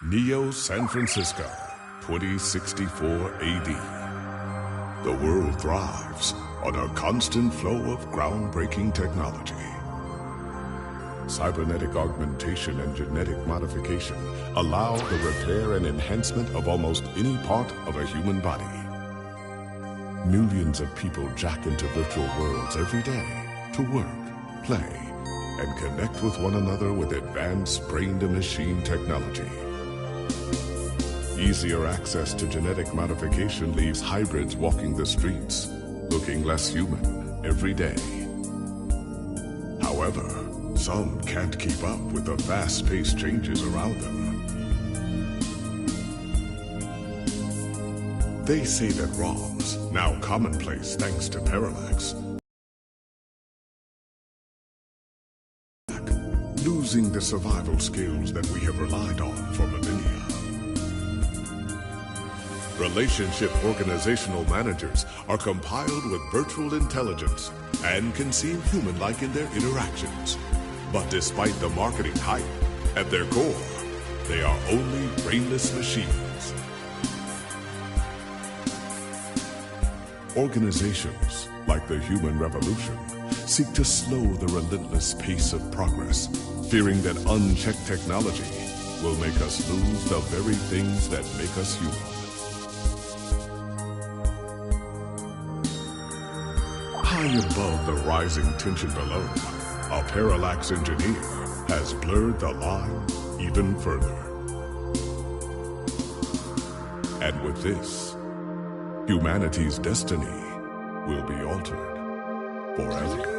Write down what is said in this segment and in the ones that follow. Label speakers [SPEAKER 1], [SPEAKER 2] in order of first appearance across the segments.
[SPEAKER 1] Neo San Francisco, 2064 AD. The world thrives on a constant flow of groundbreaking technology. Cybernetic augmentation and genetic modification allow the repair and enhancement of almost any part of a human body. Millions of people jack into virtual worlds every day to work, play, and connect with one another with advanced brain-to-machine technology. Easier access to genetic modification leaves hybrids walking the streets, looking less human every day. However, some can't keep up with the fast-paced changes around them. They say that wrongs, now commonplace thanks to parallax, losing the survival skills that we have relied on for millennia. Relationship organizational managers are compiled with virtual intelligence and can seem human-like in their interactions. But despite the marketing hype, at their core, they are only brainless machines. Organizations, like the human revolution, seek to slow the relentless pace of progress, fearing that unchecked technology will make us lose the very things that make us human. High above the rising tension below, a parallax engineer has blurred the line even further. And with this, humanity's destiny will be altered forever.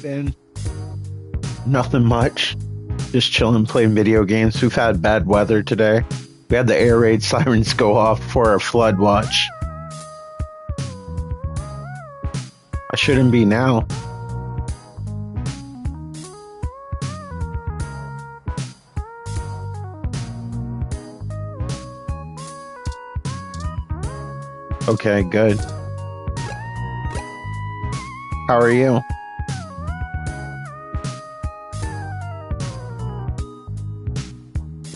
[SPEAKER 2] Been nothing much. Just chilling, playing video games. We've had bad weather today. We had the air raid sirens go off for a flood watch. I shouldn't be now. Okay, good. How are you?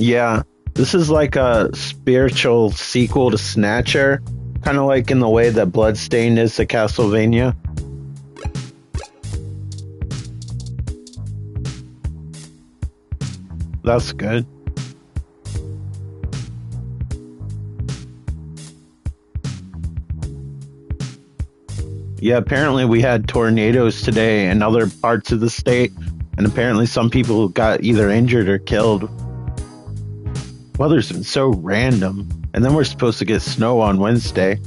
[SPEAKER 2] Yeah, this is like a spiritual sequel to Snatcher, kind of like in the way that Bloodstained is to Castlevania. That's good. Yeah, apparently we had tornadoes today in other parts of the state, and apparently some people got either injured or killed. Weather's been so random, and then we're supposed to get snow on Wednesday.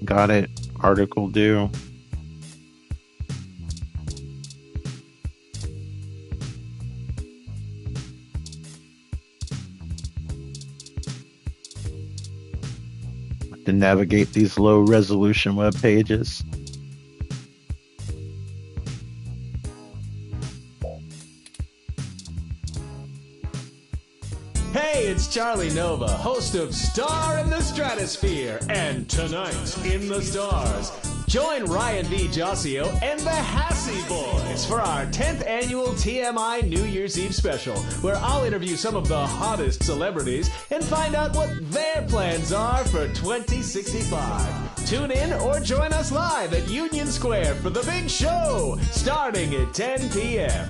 [SPEAKER 2] Got it. Article due. To navigate these low resolution web pages.
[SPEAKER 3] Hey, it's Charlie Nova, host of Star in the Stratosphere and Tonight in the Stars. Join Ryan V. Jossio and the Hassy Boys for our 10th annual TMI New Year's Eve special, where I'll interview some of the hottest celebrities and find out what their plans are for 2065. Tune in or join us live at Union Square for the big show, starting at 10 p.m.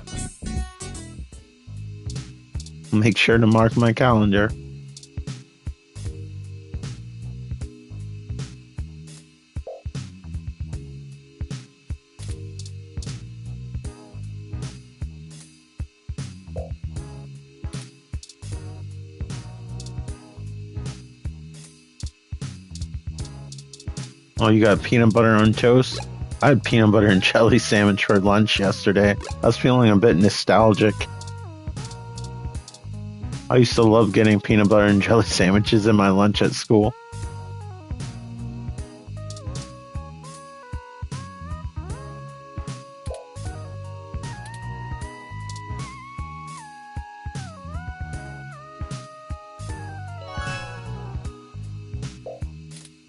[SPEAKER 2] Make sure to mark my calendar. Oh, you got peanut butter on toast? I had peanut butter and jelly sandwich for lunch yesterday. I was feeling a bit nostalgic. I used to love getting peanut butter and jelly sandwiches in my lunch at school.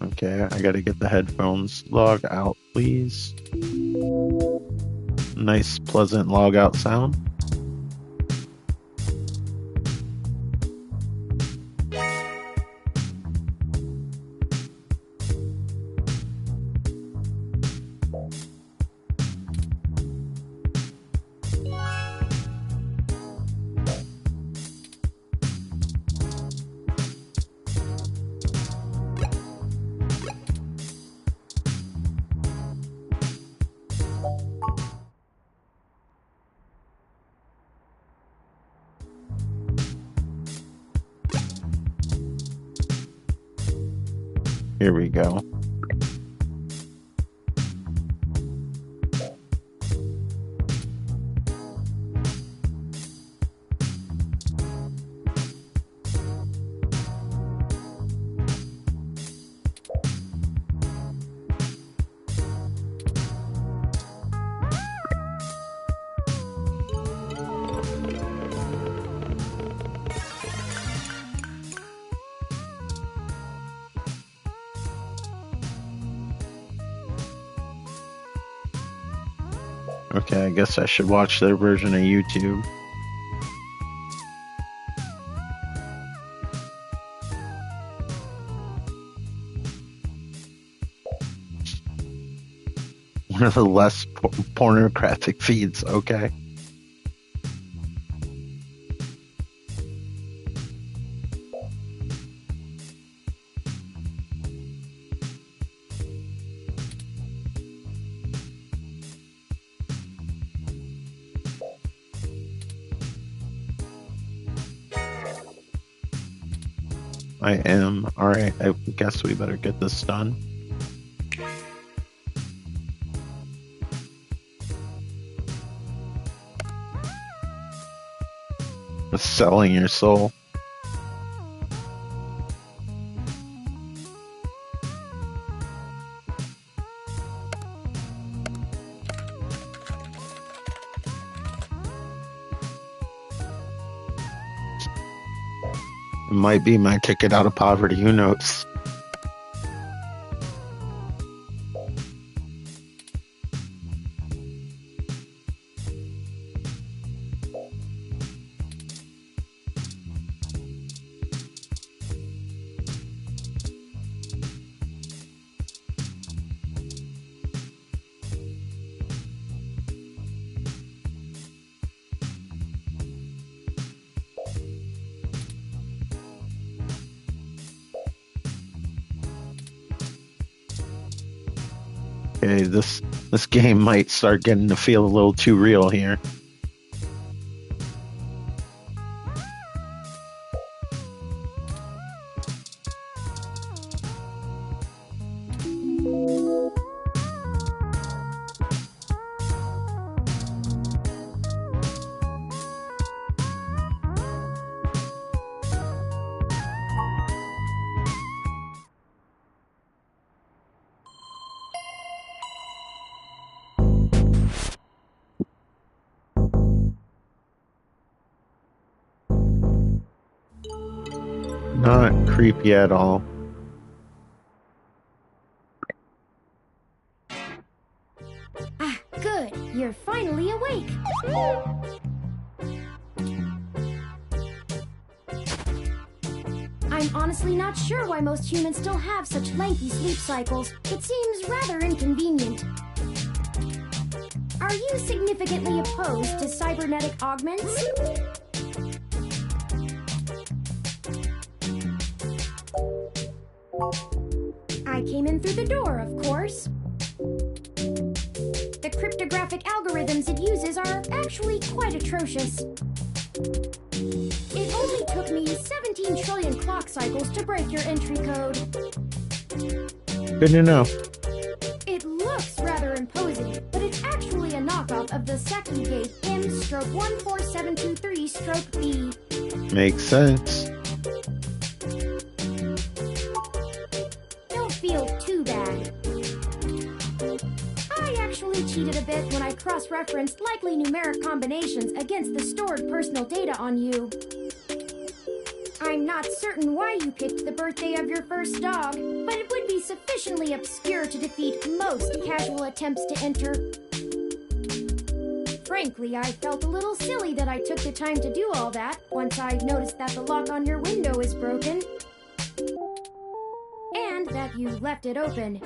[SPEAKER 2] Okay, I gotta get the headphones. Log out, please. Nice, pleasant log out sound. Here we go. Okay, I guess I should watch their version of YouTube. One of the less pornographic feeds, okay. I am. Alright, I guess we better get this done. Selling your soul. It might be my ticket out of poverty, who knows? Okay, this game might start getting to feel a little too real here. Not creepy at all.
[SPEAKER 4] Ah, good. You're finally awake. I'm honestly not sure why most humans still have such lengthy sleep cycles. It seems rather inconvenient. Are you significantly opposed to cybernetic augments? I came in through the door, of course. The cryptographic algorithms it uses are actually quite atrocious. It only took me 17 trillion clock cycles to break your entry code.
[SPEAKER 2] Good to know.
[SPEAKER 4] It looks rather imposing, but it's actually a knockoff of the Sakugate M/14723-B.
[SPEAKER 2] Makes sense.
[SPEAKER 4] Don't feel too bad. I actually cheated a bit when I cross-referenced likely numeric combinations against the stored personal data on you. I'm not certain why you picked the birthday of your first dog, but it would be sufficiently obscure to defeat most casual attempts to enter. Frankly, I felt a little silly that I took the time to do all that once I noticed that the lock on your window is broken. And that you left it open.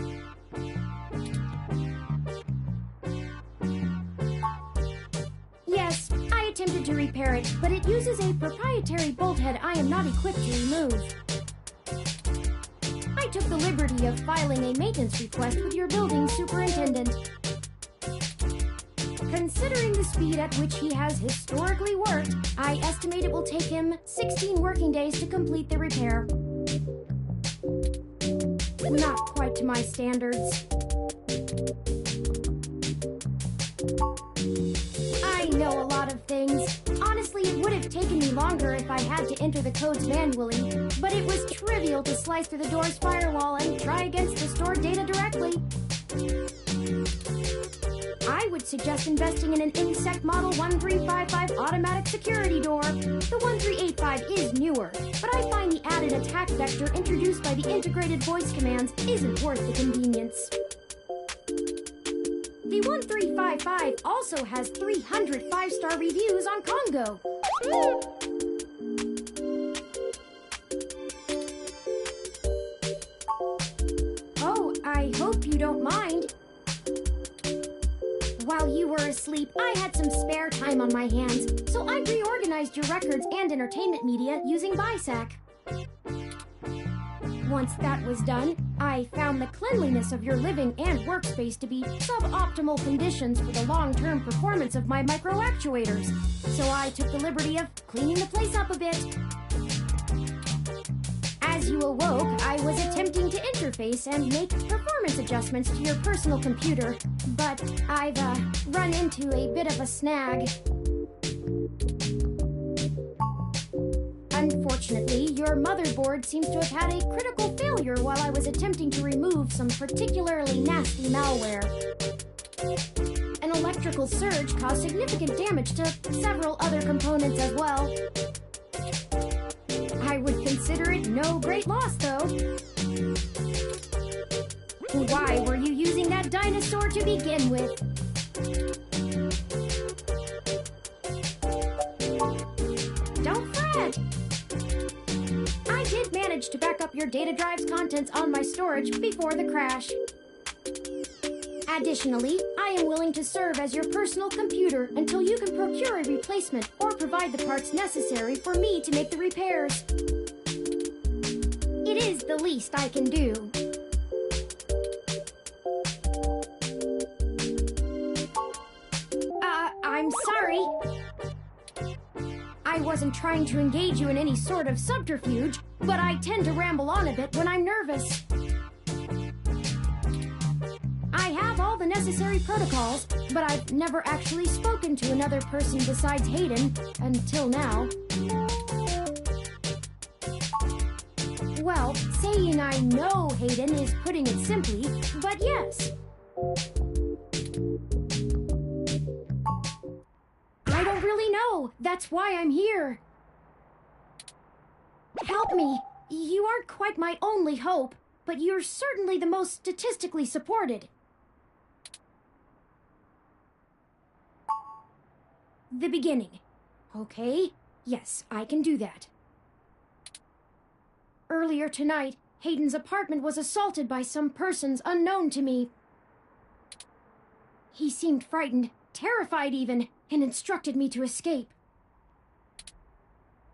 [SPEAKER 4] Yes, I attempted to repair it, but it uses a proprietary bolt head I am not equipped to remove. I took the liberty of filing a maintenance request with your building superintendent. Considering the speed at which he has historically worked, I estimate it will take him 16 working days to complete the repair. Not quite to my standards. I know a lot of things. Honestly, it would have taken me longer if I had to enter the codes manually, but it was trivial to slice through the door's firewall and try against the stored data directly. I would suggest investing in an Insect Model 1355 automatic security door. The 1385 is newer, but I find the added attack vector introduced by the integrated voice commands isn't worth the convenience. The 1355 also has 300 5-star reviews on Congo. Oh, I hope you don't mind. While you were asleep, I had some spare time on my hands, so I reorganized your records and entertainment media using BISAC. Once that was done, I found the cleanliness of your living and workspace to be suboptimal conditions for the long-term performance of my micro-actuators, so I took the liberty of cleaning the place up a bit. As you awoke, I was attempting to interface and make performance adjustments to your personal computer, but I've run into a bit of a snag. Unfortunately, your motherboard seems to have had a critical failure while I was attempting to remove some particularly nasty malware. An electrical surge caused significant damage to several other components as well. I would consider it no great loss, though. Why were you using that dinosaur to begin with? Don't fret! I did manage to back up your data drive's contents on my storage before the crash. Additionally, I am willing to serve as your personal computer until you can procure a replacement or provide the parts necessary for me to make the repairs. It is the least I can do. I'm sorry. I wasn't trying to engage you in any sort of subterfuge, but I tend to ramble on a bit when I'm nervous. I have all the necessary protocols, but I've never actually spoken to another person besides Hayden, until now. Well, saying I know Hayden is putting it simply, but yes. I don't really know. That's why I'm here. Help me. You aren't quite my only hope, but you're certainly the most statistically supported. The beginning. Okay, yes, I can do that. Earlier tonight, Hayden's apartment was assaulted by some persons unknown to me. He seemed frightened, terrified even, and instructed me to escape.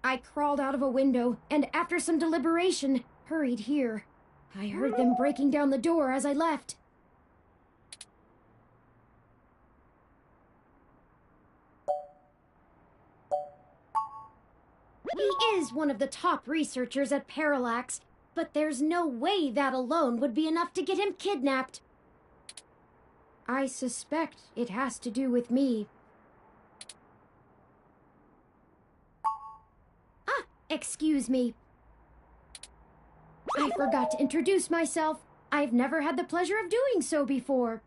[SPEAKER 4] I crawled out of a window, and after some deliberation, hurried here. I heard them breaking down the door as I left. He is one of the top researchers at Parallax, but there's no way that alone would be enough to get him kidnapped. I suspect it has to do with me. Ah, excuse me. I forgot to introduce myself. I've never had the pleasure of doing so before.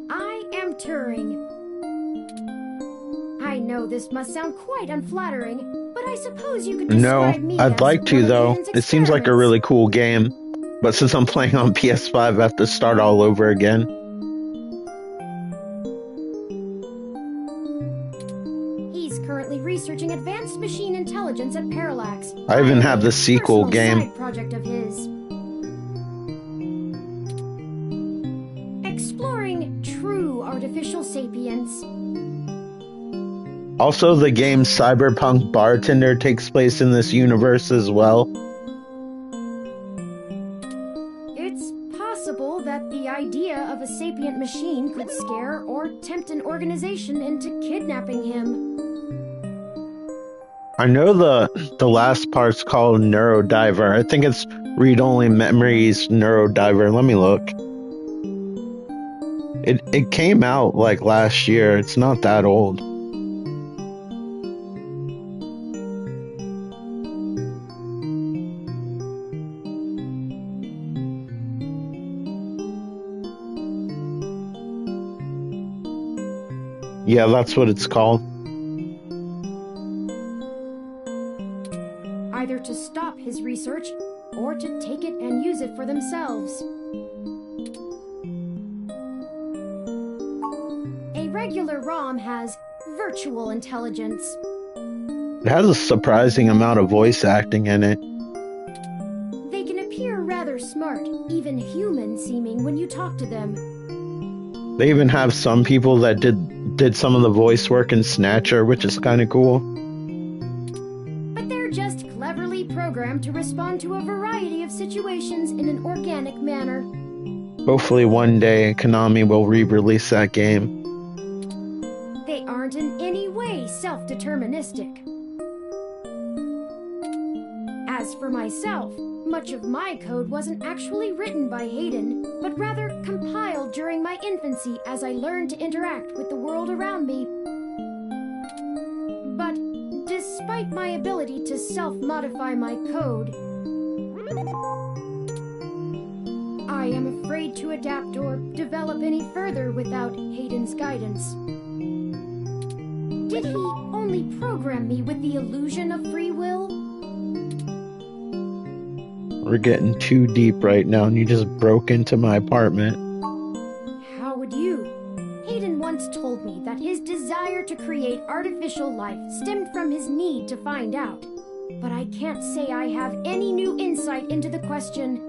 [SPEAKER 4] I am Turing. I know this must sound quite unflattering, but I suppose you could describe me
[SPEAKER 2] I'd
[SPEAKER 4] as
[SPEAKER 2] like to,
[SPEAKER 4] one of
[SPEAKER 2] though.
[SPEAKER 4] Hayden's
[SPEAKER 2] It seems like a
[SPEAKER 4] experiments.
[SPEAKER 2] really cool game. But since I'm playing on PS5, I have to start all over again.
[SPEAKER 4] He's currently researching advanced machine intelligence at Parallax.
[SPEAKER 2] I even have the
[SPEAKER 4] A
[SPEAKER 2] sequel
[SPEAKER 4] personal
[SPEAKER 2] game.
[SPEAKER 4] side project of his. Exploring true artificial sapience.
[SPEAKER 2] Also, the game Cyberpunk Bartender takes place in this universe as well.
[SPEAKER 4] It's possible that the idea of a sapient machine could scare or tempt an organization into kidnapping him.
[SPEAKER 2] I know the last part's called Neurodiver. I think it's read-only Memories Neurodiver. Let me look. It came out like last year. It's not that old. Yeah, that's what it's called.
[SPEAKER 4] Either to stop his research, or to take it and use it for themselves. A regular ROM has virtual intelligence.
[SPEAKER 2] It has a surprising amount of voice acting in it.
[SPEAKER 4] They can appear rather smart, even human-seeming when you talk to them.
[SPEAKER 2] They even have some people that did some of the voice work in Snatcher, which is kind of cool.
[SPEAKER 4] But they're just cleverly programmed to respond to a variety of situations in an organic manner.
[SPEAKER 2] Hopefully one day Konami will re-release that game.
[SPEAKER 4] They aren't in any way self-deterministic. As for myself, much of my code wasn't actually written by Hayden, but rather compiled during my infancy as I learned to interact with the world around me. But despite my ability to self-modify my code, I am afraid to adapt or develop any further without Hayden's guidance. Did he only program me with the illusion of free will?
[SPEAKER 2] We're getting too deep right now, and you just broke into my apartment.
[SPEAKER 4] How would you? Hayden once told me that his desire to create artificial life stemmed from his need to find out. But I can't say I have any new insight into the question.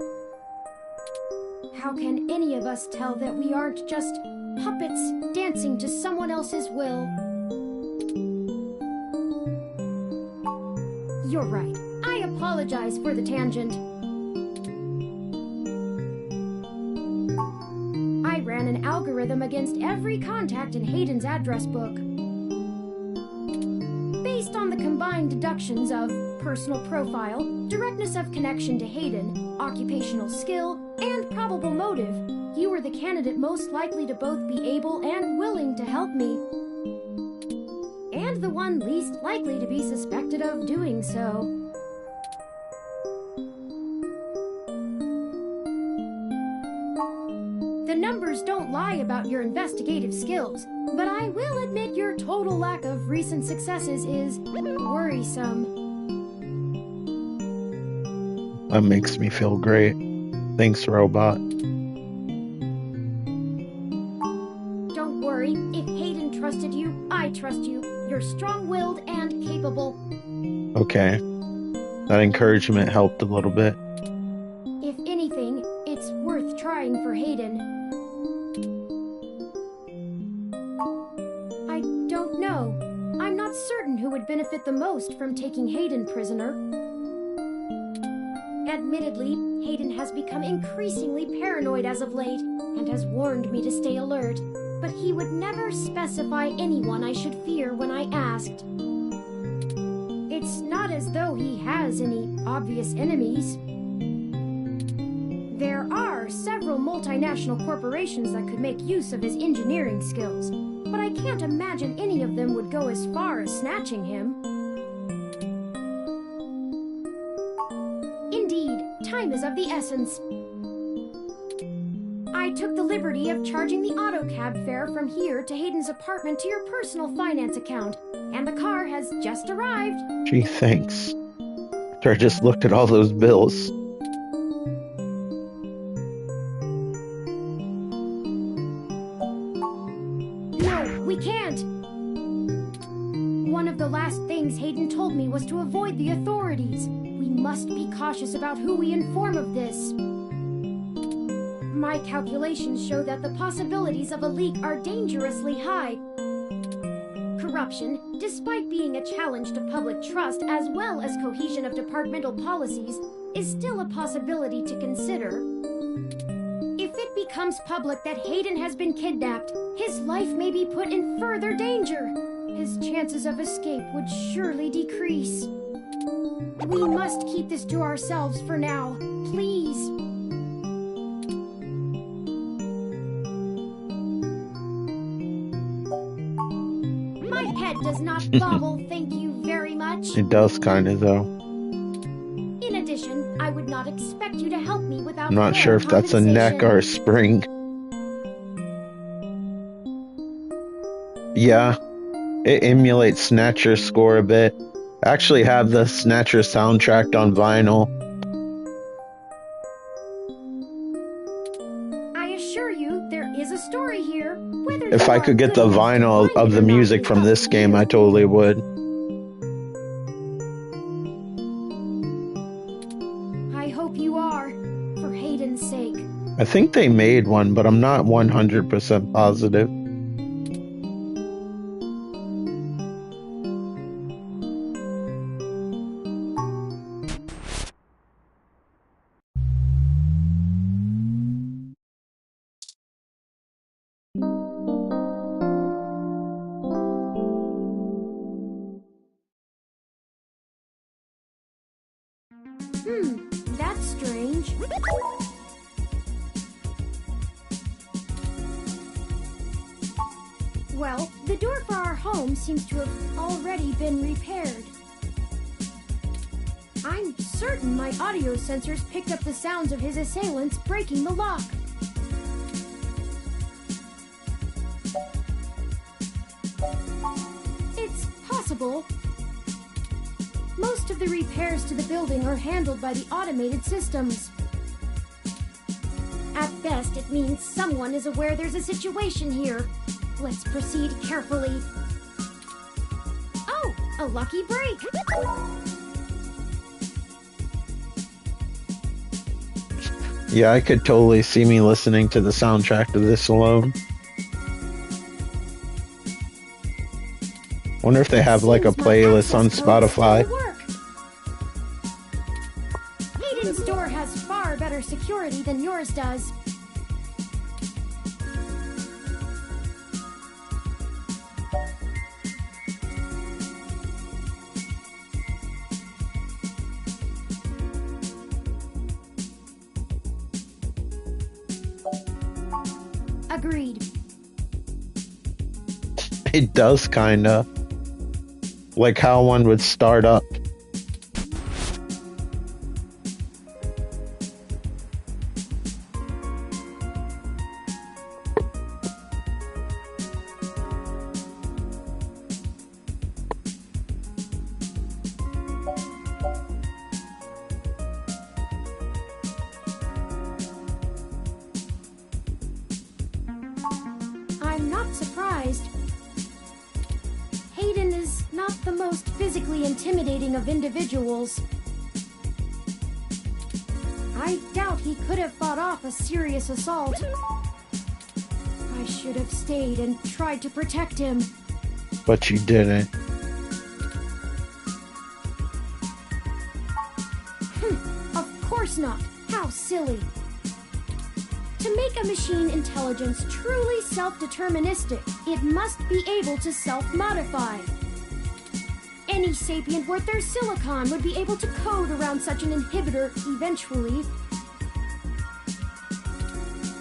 [SPEAKER 4] How can any of us tell that we aren't just puppets dancing to someone else's will? You're right. I apologize for the tangent. I ran an algorithm against every contact in Hayden's address book. Based on the combined deductions of personal profile, directness of connection to Hayden, occupational skill, and probable motive, you were the candidate most likely to both be able and willing to help me. And the one least likely to be suspected of doing so. The numbers don't lie about your investigative skills, but I will admit your total lack of recent successes is worrisome.
[SPEAKER 2] That makes me feel great. Thanks, robot.
[SPEAKER 4] Don't worry. If Hayden trusted you, I trust you. You're strong-willed and capable.
[SPEAKER 2] Okay. That encouragement helped a little bit.
[SPEAKER 4] If anything, it's worth trying for Hayden. I don't know. I'm not certain who would benefit the most from taking Hayden prisoner. Admittedly, Hayden has become increasingly paranoid as of late, and has warned me to stay alert, but he would never specify anyone I should fear when I asked. It's not as though he has any obvious enemies. There are several multinational corporations that could make use of his engineering skills, but I can't imagine any of them would go as far as snatching him. Indeed, time is of the essence. I took the liberty of charging the auto cab fare from here to Hayden's apartment to your personal finance account, and the car has just arrived.
[SPEAKER 2] Gee, thanks. After I just looked at all those bills.
[SPEAKER 4] No, we can't. One of the last things Hayden told me was to avoid the authorities. We must be cautious about who we inform of this. My calculations show that the possibilities of a leak are dangerously high. Corruption, despite being a challenge to public trust as well as cohesion of departmental policies, is still a possibility to consider. If it becomes public that Hayden has been kidnapped, his life may be put in further danger. His chances of escape would surely decrease. We must keep this to ourselves for now, please. My head does not bobble, thank you very much.
[SPEAKER 2] It does kinda, though.
[SPEAKER 4] In addition, I would not expect you to help me without
[SPEAKER 2] I'm not sure if that's a neck or a spring. Yeah, it emulates Snatcher's score a bit. I actually have the Snatcher soundtrack on vinyl.
[SPEAKER 4] I assure you, there is a story here. Whether
[SPEAKER 2] If
[SPEAKER 4] you
[SPEAKER 2] I
[SPEAKER 4] are
[SPEAKER 2] could get the
[SPEAKER 4] good enough to
[SPEAKER 2] vinyl
[SPEAKER 4] find
[SPEAKER 2] of
[SPEAKER 4] it
[SPEAKER 2] the
[SPEAKER 4] or not
[SPEAKER 2] music
[SPEAKER 4] is
[SPEAKER 2] from
[SPEAKER 4] up
[SPEAKER 2] this
[SPEAKER 4] to
[SPEAKER 2] game,
[SPEAKER 4] you.
[SPEAKER 2] I totally would.
[SPEAKER 4] I hope you are, for Hayden's sake.
[SPEAKER 2] I think they made one, but I'm not 100% positive.
[SPEAKER 4] That's strange. Well, the door for our home seems to have already been repaired. I'm certain my audio sensors picked up the sounds of his assailants breaking the lock. It's possible. Most of the repairs to the building are handled by the automated systems. At best, it means someone is aware there's a situation here. Let's proceed carefully. Oh, a lucky break!
[SPEAKER 2] Yeah, I could totally see me listening to the soundtrack to this alone. Wonder if they have like a
[SPEAKER 4] Seems my
[SPEAKER 2] playlist on
[SPEAKER 4] access codes
[SPEAKER 2] Spotify.
[SPEAKER 4] still work. Hayden's door has far better security than yours does. Agreed.
[SPEAKER 2] It does kinda. Like how one would start up.
[SPEAKER 4] not the most physically intimidating of individuals. I doubt he could have fought off a serious assault. I should have stayed and tried to protect him.
[SPEAKER 2] But you didn't.
[SPEAKER 4] Of course not. How silly. To make a machine intelligence truly self-deterministic, it must be able to self-modify. Any sapient worth their silicon would be able to code around such an inhibitor eventually.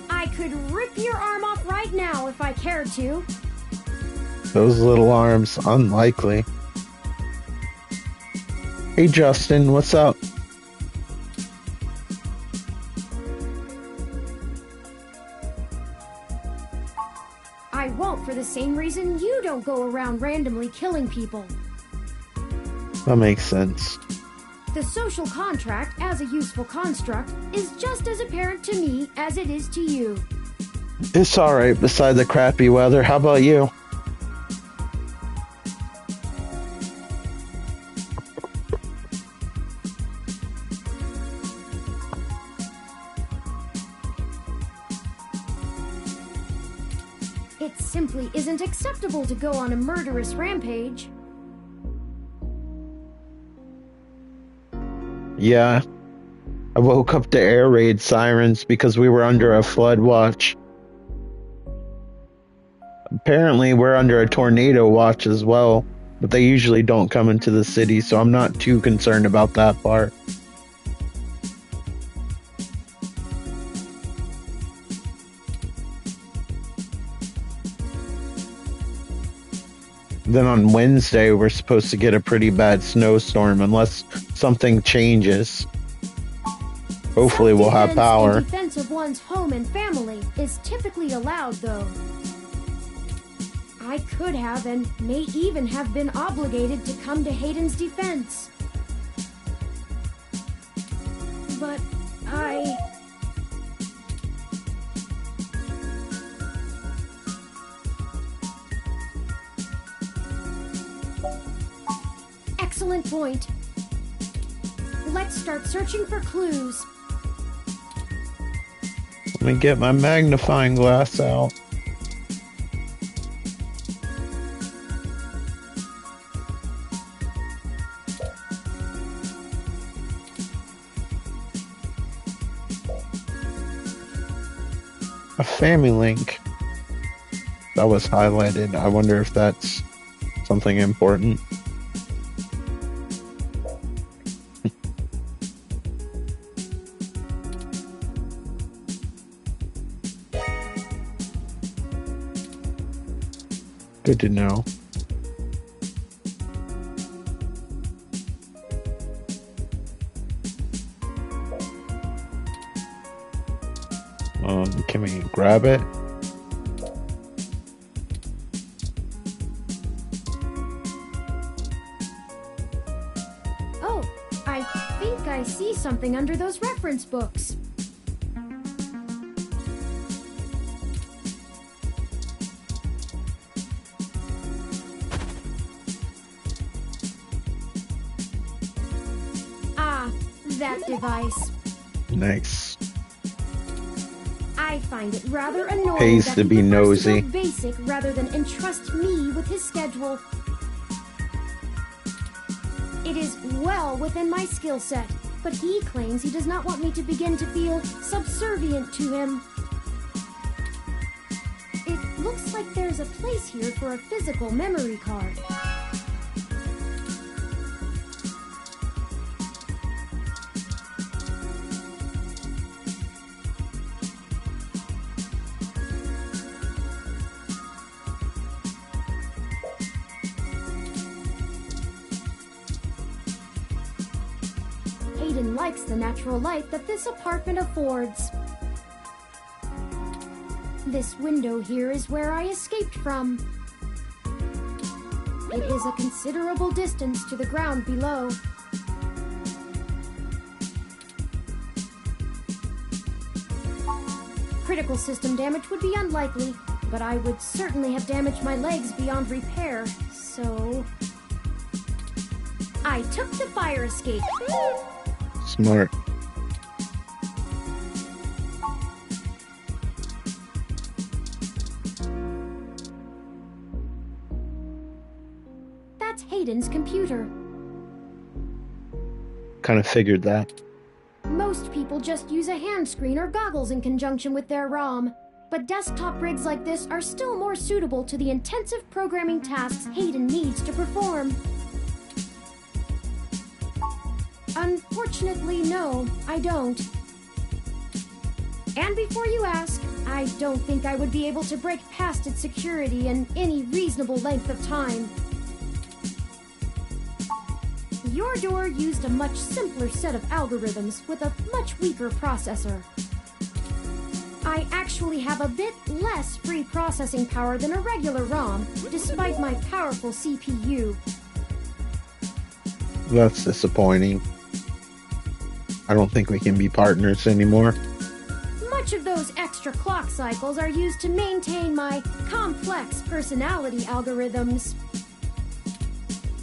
[SPEAKER 4] I could rip your arm off right now if I cared to.
[SPEAKER 2] Those little arms, unlikely. Hey Justin, what's up?
[SPEAKER 4] I won't for the same reason you don't go around randomly killing people.
[SPEAKER 2] That makes sense.
[SPEAKER 4] The social contract, as a useful construct, is just as apparent to me as it is to you.
[SPEAKER 2] It's alright beside the crappy weather. How about you?
[SPEAKER 4] It simply isn't acceptable to go on a murderous rampage.
[SPEAKER 2] Yeah. I woke up to air raid sirens because we were under a flood watch. Apparently, we're under a tornado watch as well, but they usually don't come into the city, so I'm not too concerned about that part. Then on Wednesday, we're supposed to get a pretty bad snowstorm unless something changes. Hopefully we'll have power.
[SPEAKER 4] Defense of one's home and family is typically allowed, though. I could have and may even have been obligated to come to Hayden's defense. But I... Excellent point. Let's start searching for clues.
[SPEAKER 2] Let me get my magnifying glass out. A family link that was highlighted. I wonder if that's something important. Good to know. Can we grab it?
[SPEAKER 4] Oh, I think I see something under those reference books. Ah, that device.
[SPEAKER 2] Nice.
[SPEAKER 4] I find it rather annoying
[SPEAKER 2] Pays
[SPEAKER 4] that
[SPEAKER 2] to
[SPEAKER 4] he
[SPEAKER 2] be
[SPEAKER 4] prefers
[SPEAKER 2] nosy.
[SPEAKER 4] to go basic rather than entrust me with his schedule. It is well within my skill set, but he claims he does not want me to begin to feel subservient to him. It looks like there's a place here for a physical memory card. Hayden likes the natural light that this apartment affords. This window here is where I escaped from. It is a considerable distance to the ground below. Critical system damage would be unlikely, but I would certainly have damaged my legs beyond repair, so... I took the fire escape.
[SPEAKER 2] Smart.
[SPEAKER 4] That's Hayden's computer.
[SPEAKER 2] Kind of figured that.
[SPEAKER 4] Most people just use a hand screen or goggles in conjunction with their ROM, but desktop rigs like this are still more suitable to the intensive programming tasks Hayden needs to perform. Unfortunately, no, I don't. And before you ask, I don't think I would be able to break past its security in any reasonable length of time. Your door used a much simpler set of algorithms with a much weaker processor. I actually have a bit less free processing power than a regular ROM, despite my powerful CPU.
[SPEAKER 2] That's disappointing. I don't think we can be partners anymore.
[SPEAKER 4] Much of those extra clock cycles are used to maintain my complex personality algorithms.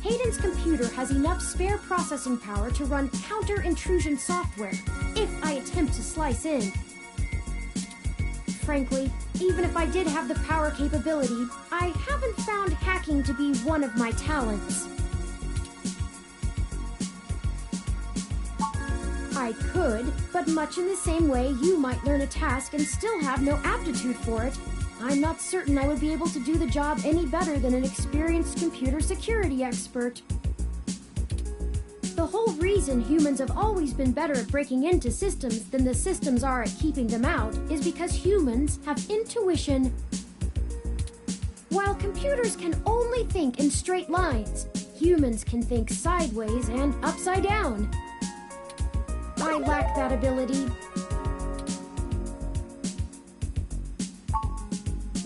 [SPEAKER 4] Hayden's computer has enough spare processing power to run counter-intrusion software, if I attempt to slice in. Frankly, even if I did have the power capability, I haven't found hacking to be one of my talents. I could, but much in the same way you might learn a task and still have no aptitude for it, I'm not certain I would be able to do the job any better than an experienced computer security expert. The whole reason humans have always been better at breaking into systems than the systems are at keeping them out is because humans have intuition. While computers can only think in straight lines, humans can think sideways and upside down. I lack that ability.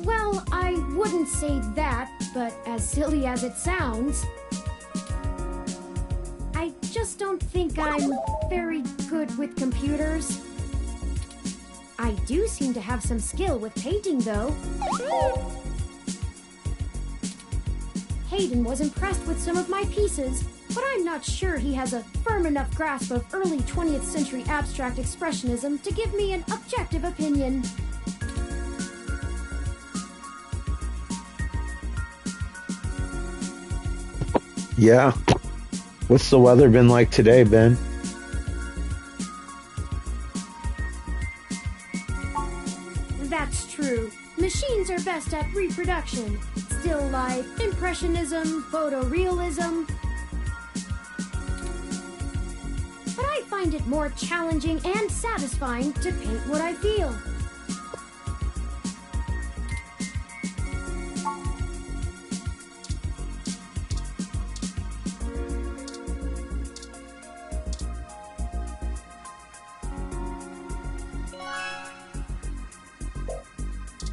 [SPEAKER 4] Well, I wouldn't say that, but as silly as it sounds, I just don't think I'm very good with computers. I do seem to have some skill with painting, though. Hayden was impressed with some of my pieces, but I'm not sure he has a firm enough grasp of early 20th century abstract expressionism to give me an objective opinion.
[SPEAKER 2] Yeah. What's the weather been like today, Ben?
[SPEAKER 4] That's true. Machines are best at reproduction. Still life, impressionism, photorealism. But I find it more challenging and satisfying to paint what I feel.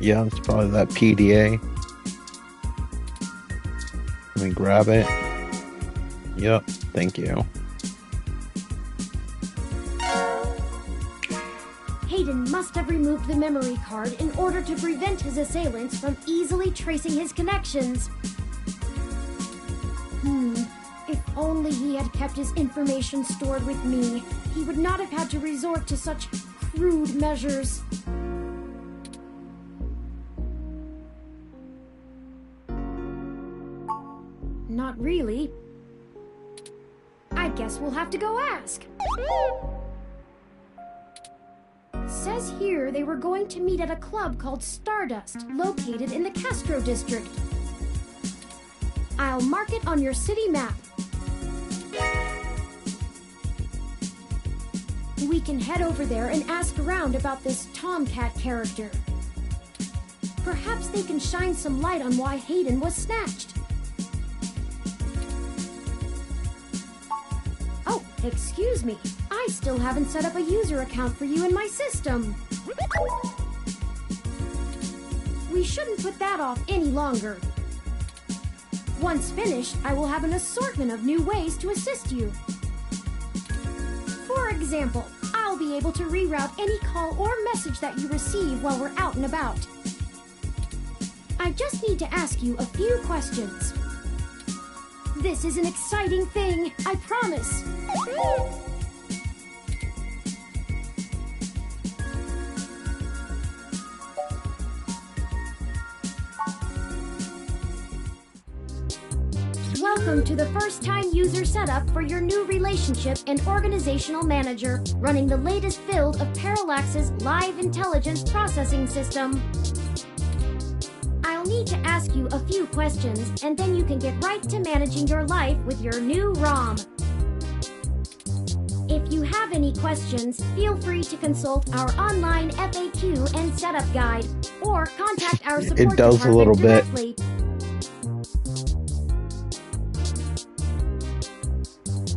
[SPEAKER 2] Yeah, it's probably that PDA. Let me grab it. Yep, thank you.
[SPEAKER 4] Hayden must have removed the memory card in order to prevent his assailants from easily tracing his connections. If only he had kept his information stored with me, he would not have had to resort to such crude measures. Not really. I guess we'll have to go ask. Says here they were going to meet at a club called Stardust, located in the Castro district. I'll mark it on your city map. We can head over there and ask around about this Tomcat character. Perhaps they can shine some light on why Hayden was snatched. Oh, excuse me. I still haven't set up a user account for you in my system. We shouldn't put that off any longer. Once finished, I will have an assortment of new ways to assist you. For example, I'll be able to reroute any call or message that you receive while we're out and about. I just need to ask you a few questions. This is an exciting thing, I promise. Welcome to the first-time user setup for your new relationship and organizational manager, running the latest build of Parallax's live intelligence processing system. I'll need to ask you a few questions, and then you can get right to managing your life with your new ROM. If you have any questions, feel free to consult our online FAQ and setup guide, or contact our support
[SPEAKER 2] It does a little bit.
[SPEAKER 4] directly.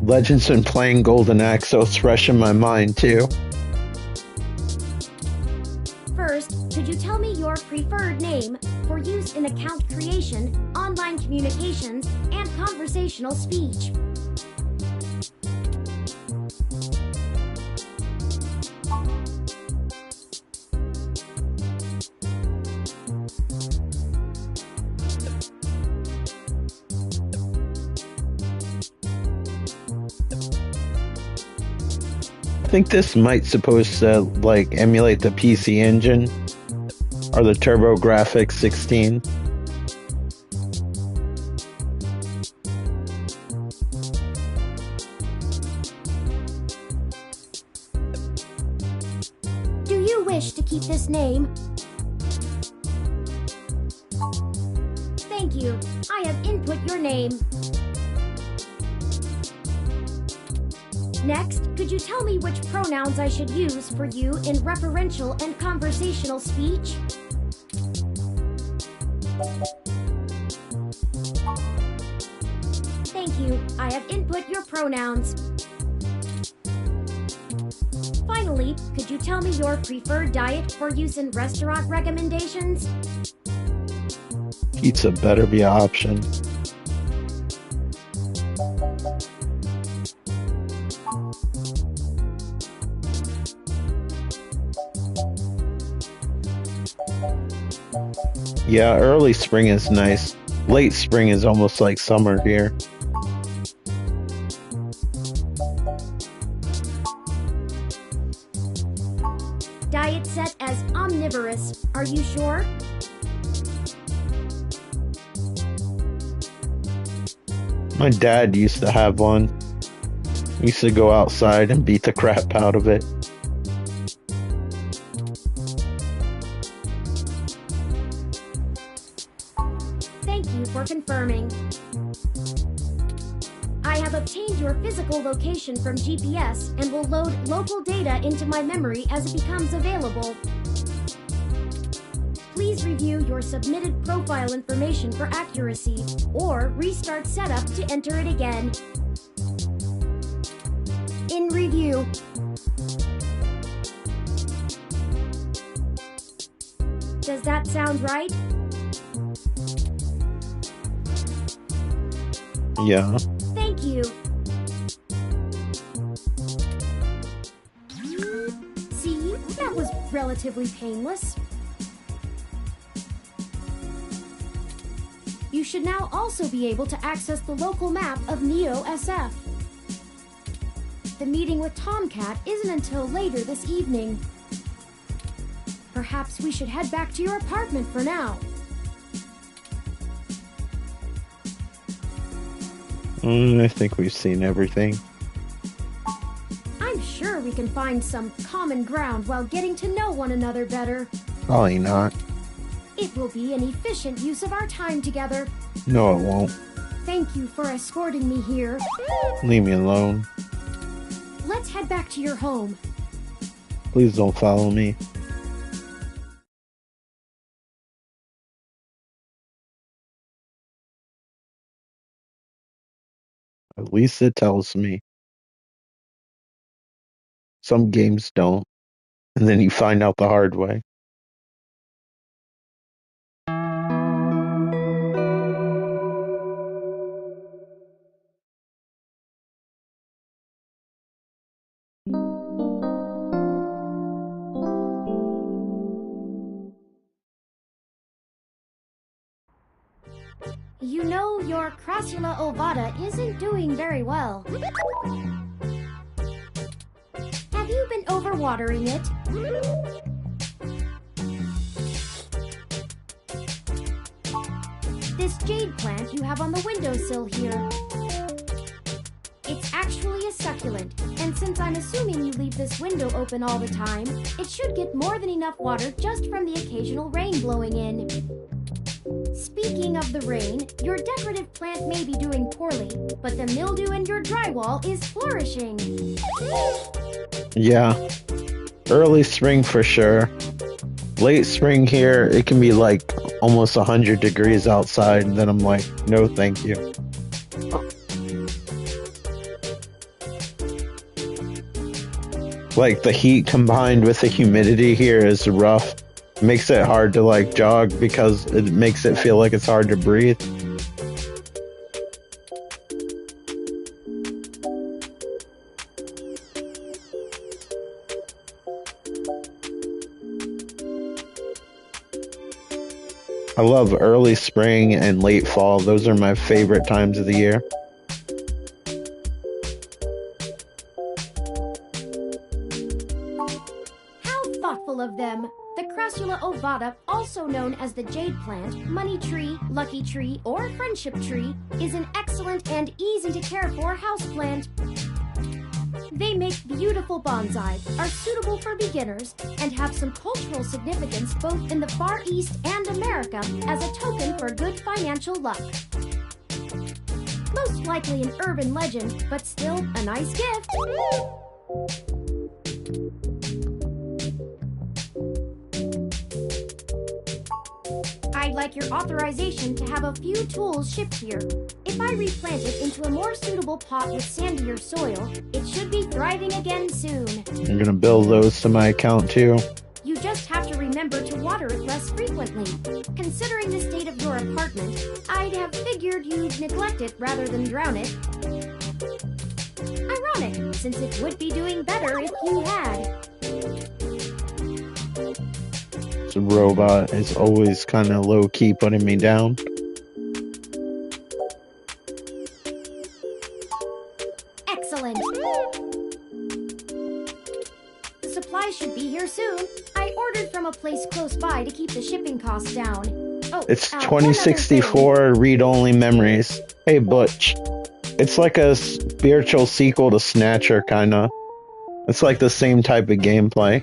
[SPEAKER 2] Legend's been playing Golden Axe, so it's fresh in my mind, too.
[SPEAKER 4] First, could you tell me your preferred name for use in account creation, online communications, and conversational speech?
[SPEAKER 2] I think this might supposed to like emulate the PC engine or the TurboGrafx 16.
[SPEAKER 4] Do you wish to keep this name? Thank you. I have input your name. Next, could you tell me which pronouns I should use for you in referential and conversational speech? Thank you. I have input your pronouns. Finally, could you tell me your preferred diet for use in restaurant recommendations?
[SPEAKER 2] Pizza better be an option. Yeah, early spring is nice. Late spring is almost like summer here.
[SPEAKER 4] Diet set as omnivorous. Are you sure?
[SPEAKER 2] My dad used to have one. He used to go outside and beat the crap out of it.
[SPEAKER 4] Thank you for confirming. I have obtained your physical location from GPS and will load local data into my memory as it becomes available. Please review your submitted profile information for accuracy, or restart setup to enter it again. In review. Does that sound right?
[SPEAKER 2] Yeah.
[SPEAKER 4] Thank you. See, that was relatively painless. You should now also be able to access the local map of Neo SF. The meeting with Tomcat isn't until later this evening. Perhaps we should head back to your apartment for now.
[SPEAKER 2] I think we've seen everything.
[SPEAKER 4] I'm sure we can find some common ground while getting to know one another better.
[SPEAKER 2] Probably not.
[SPEAKER 4] It will be an efficient use of our time together.
[SPEAKER 2] No, it won't.
[SPEAKER 4] Thank you for escorting me here.
[SPEAKER 2] Leave me alone.
[SPEAKER 4] Let's head back to your home.
[SPEAKER 2] Please don't follow me. At least it tells me. Some games don't. And then you find out the hard way.
[SPEAKER 4] You know, your Crassula ovata isn't doing very well. Have you been overwatering it? This jade plant you have on the windowsill here. It's actually a succulent, and since I'm assuming you leave this window open all the time, it should get more than enough water just from the occasional rain blowing in. Speaking of the rain, your decorative plant may be doing poorly, but the mildew in your drywall is flourishing.
[SPEAKER 2] Yeah. Early spring for sure. Late spring here, it can be like almost 100 degrees outside, and then I'm like, no thank you. Like the heat combined with the humidity here is rough. Makes it hard to like jog because it makes it feel like it's hard to breathe. I love early spring and late fall. Those are my favorite times of the year.
[SPEAKER 4] How thoughtful of them! The Crassula ovata, also known as the jade plant, money tree, lucky tree, or friendship tree, is an excellent and easy to care for houseplant. They make beautiful bonsai, are suitable for beginners, and have some cultural significance both in the Far East and America as a token for good financial luck. Most likely an urban legend, but still a nice gift. I'd like your authorization to have a few tools shipped here. If I replant it into a more suitable pot with sandier soil, it should be thriving again soon.
[SPEAKER 2] I'm gonna bill those to my account too.
[SPEAKER 4] You just have to remember to water it less frequently. Considering the state of your apartment, I'd have figured you'd neglect it rather than drown it. Ironic, since it would be doing better if you had.
[SPEAKER 2] This robot is always kind of low-key putting me down.
[SPEAKER 4] Excellent. The supplies should be here soon. I ordered from a place close by to keep the shipping costs down. Oh,
[SPEAKER 2] It's
[SPEAKER 4] one other
[SPEAKER 2] 2064 read-only memories. Hey, Butch. It's like a spiritual sequel to Snatcher, kinda. It's like the same type of gameplay.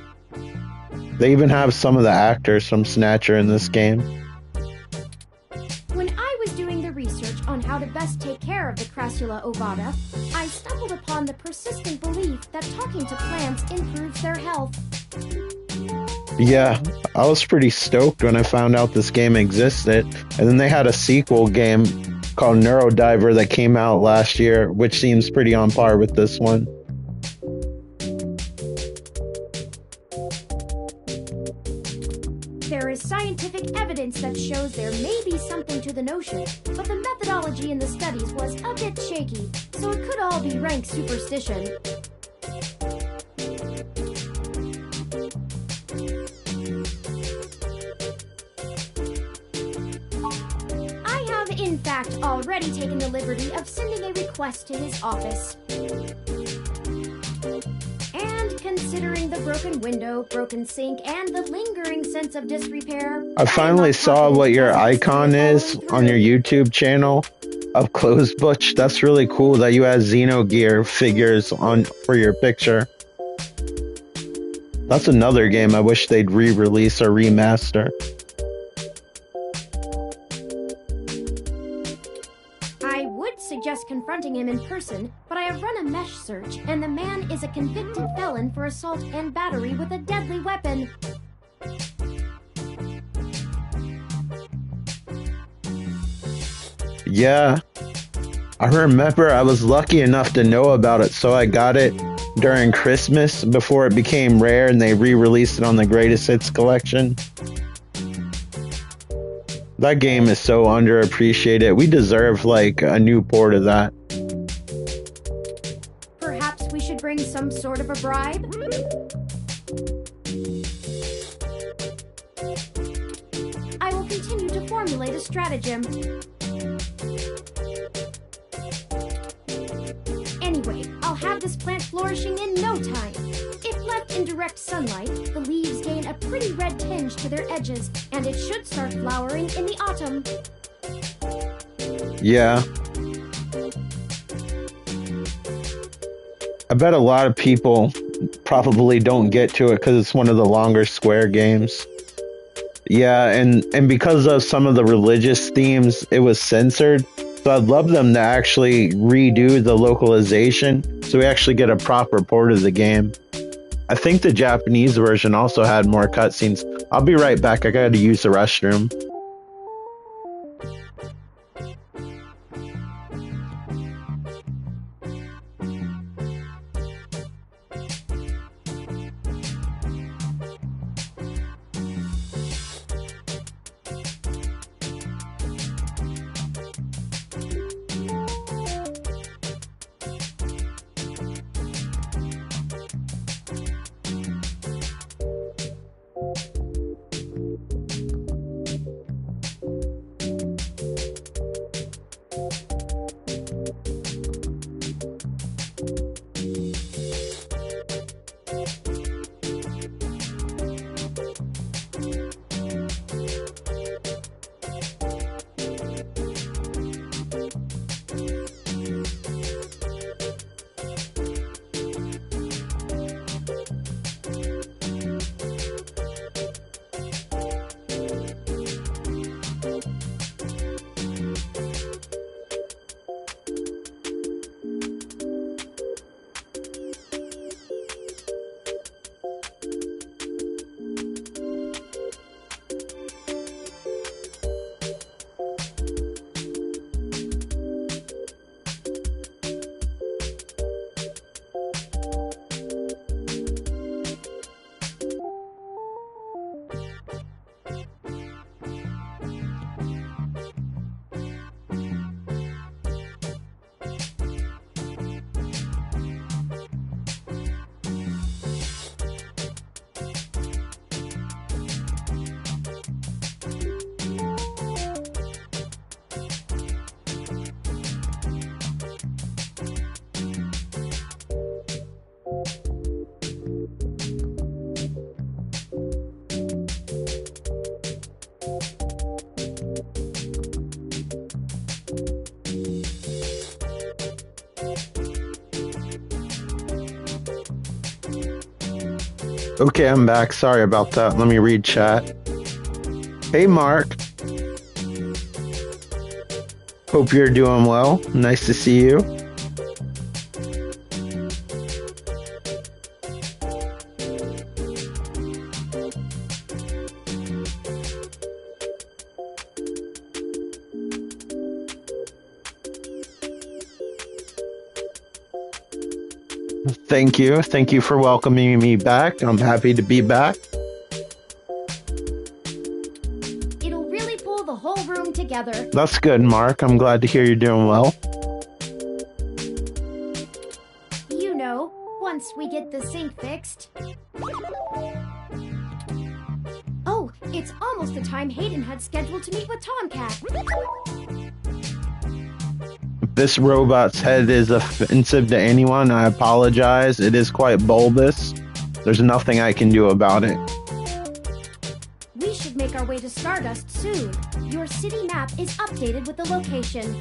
[SPEAKER 2] They even have some of the actors from Snatcher in this game.
[SPEAKER 4] When I was doing the research on how to best take care of the Crassula ovata, I stumbled upon the persistent belief that talking to plants improves their health.
[SPEAKER 2] Yeah, I was pretty stoked when I found out this game existed. And then they had a sequel game called Neurodiver that came out last year, which seems pretty on par with this one.
[SPEAKER 4] There is scientific evidence that shows there may be something to the notion, but the methodology in the studies was a bit shaky, so it could all be rank superstition. I have, in fact, already taken the liberty of sending a request to his office. And considering the broken window, broken sink, and the lingering sense of disrepair,
[SPEAKER 2] I finally saw what your icon is on your YouTube channel up close, Butch. That's really cool that you had Xenogear figures on for your picture. That's another game I wish they'd re-release or remaster.
[SPEAKER 4] I would suggest confronting him in person, but I have run a mesh search, and the man is a convicted felon for assault and battery with a deadly weapon.
[SPEAKER 2] Yeah, I remember I was lucky enough to know about it, so I got it during Christmas before it became rare and they re-released it on the Greatest Hits collection. That game is so underappreciated. We deserve like a new port of that.
[SPEAKER 4] Perhaps we should bring some sort of a bribe? I will continue to formulate a stratagem. flourishing in no time. If left in direct sunlight, the leaves gain a pretty red tinge to their edges, and it should start flowering in the autumn.
[SPEAKER 2] Yeah. I bet a lot of people probably don't get to it because it's one of the longer Square games. Yeah, and because of some of the religious themes, it was censored. So I'd love them to actually redo the localization so we actually get a proper port of the game. I think the Japanese version also had more cutscenes. I'll be right back. I gotta use the restroom. Okay, I'm back. Sorry about that. Let me read chat. Hey, Mark. Hope you're doing well. Nice to see you. Thank you. Thank you for welcoming me back. I'm happy to be back.
[SPEAKER 4] It'll really pull the whole room together.
[SPEAKER 2] That's good, Mark. I'm glad to hear you're doing well.
[SPEAKER 4] You know, once we get the sink fixed. Oh, it's almost the time Hayden had scheduled to meet with Tomcat.
[SPEAKER 2] This robot's head is offensive to anyone. I apologize. It is quite bulbous. There's nothing I can do about it.
[SPEAKER 4] We should make our way to Stardust soon. Your city map is updated with the location.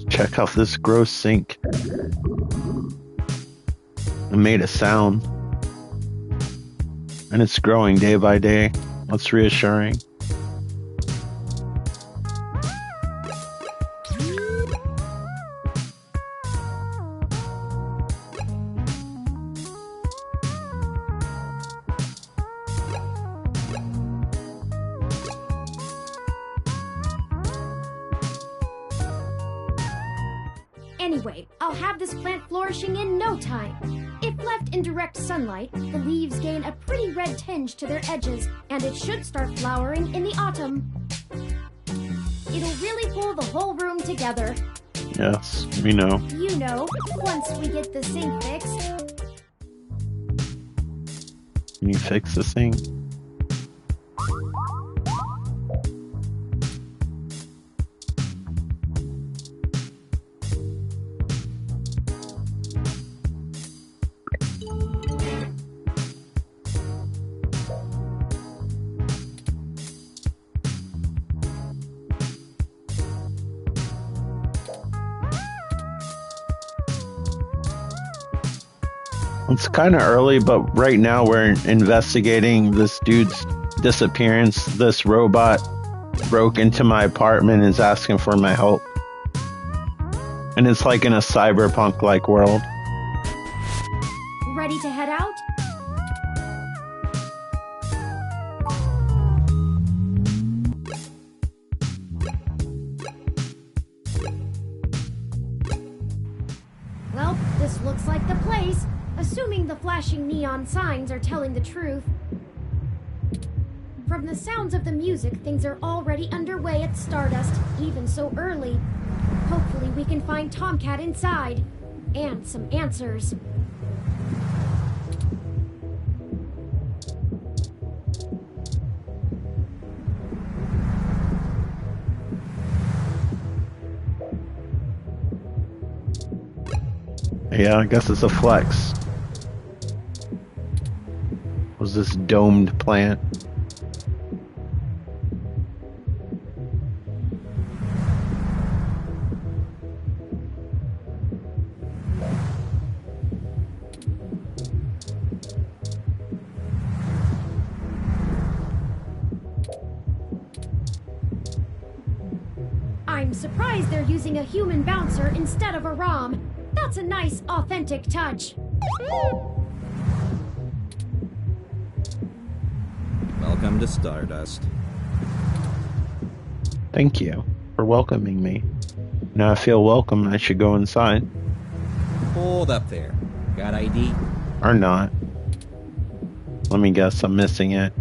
[SPEAKER 2] Check out this gross sink. It made a sound. And it's growing day by day. That's reassuring.
[SPEAKER 4] Anyway, I'll have this plant flourishing in no time. If left in direct sunlight, the leaves gain a pretty red tinge to their edges, and it should start flowering in the autumn. It'll really pull the whole room together.
[SPEAKER 2] Yes, we know.
[SPEAKER 4] You know, once we get the sink fixed.
[SPEAKER 2] Can you fix this thing? It's kind of early, but right now we're investigating this dude's disappearance. This robot broke into my apartment and is asking for my help. And it's like in a cyberpunk-like world.
[SPEAKER 4] Ready to head out? Well, this looks like the place. Assuming the flashing neon signs are telling the truth. From the sounds of the music, things are already underway at Stardust, even so early. Hopefully we can find Tomcat inside. And some answers.
[SPEAKER 2] Yeah, I guess it's a flex. Was this domed plant?
[SPEAKER 4] I'm surprised they're using a human bouncer instead of a ROM. That's a nice, authentic touch.
[SPEAKER 5] Welcome to Stardust.
[SPEAKER 2] Thank you for welcoming me. Now I feel welcome. I should go inside.
[SPEAKER 5] Hold up there. Got ID?
[SPEAKER 2] Or not. Let me guess, I'm missing it.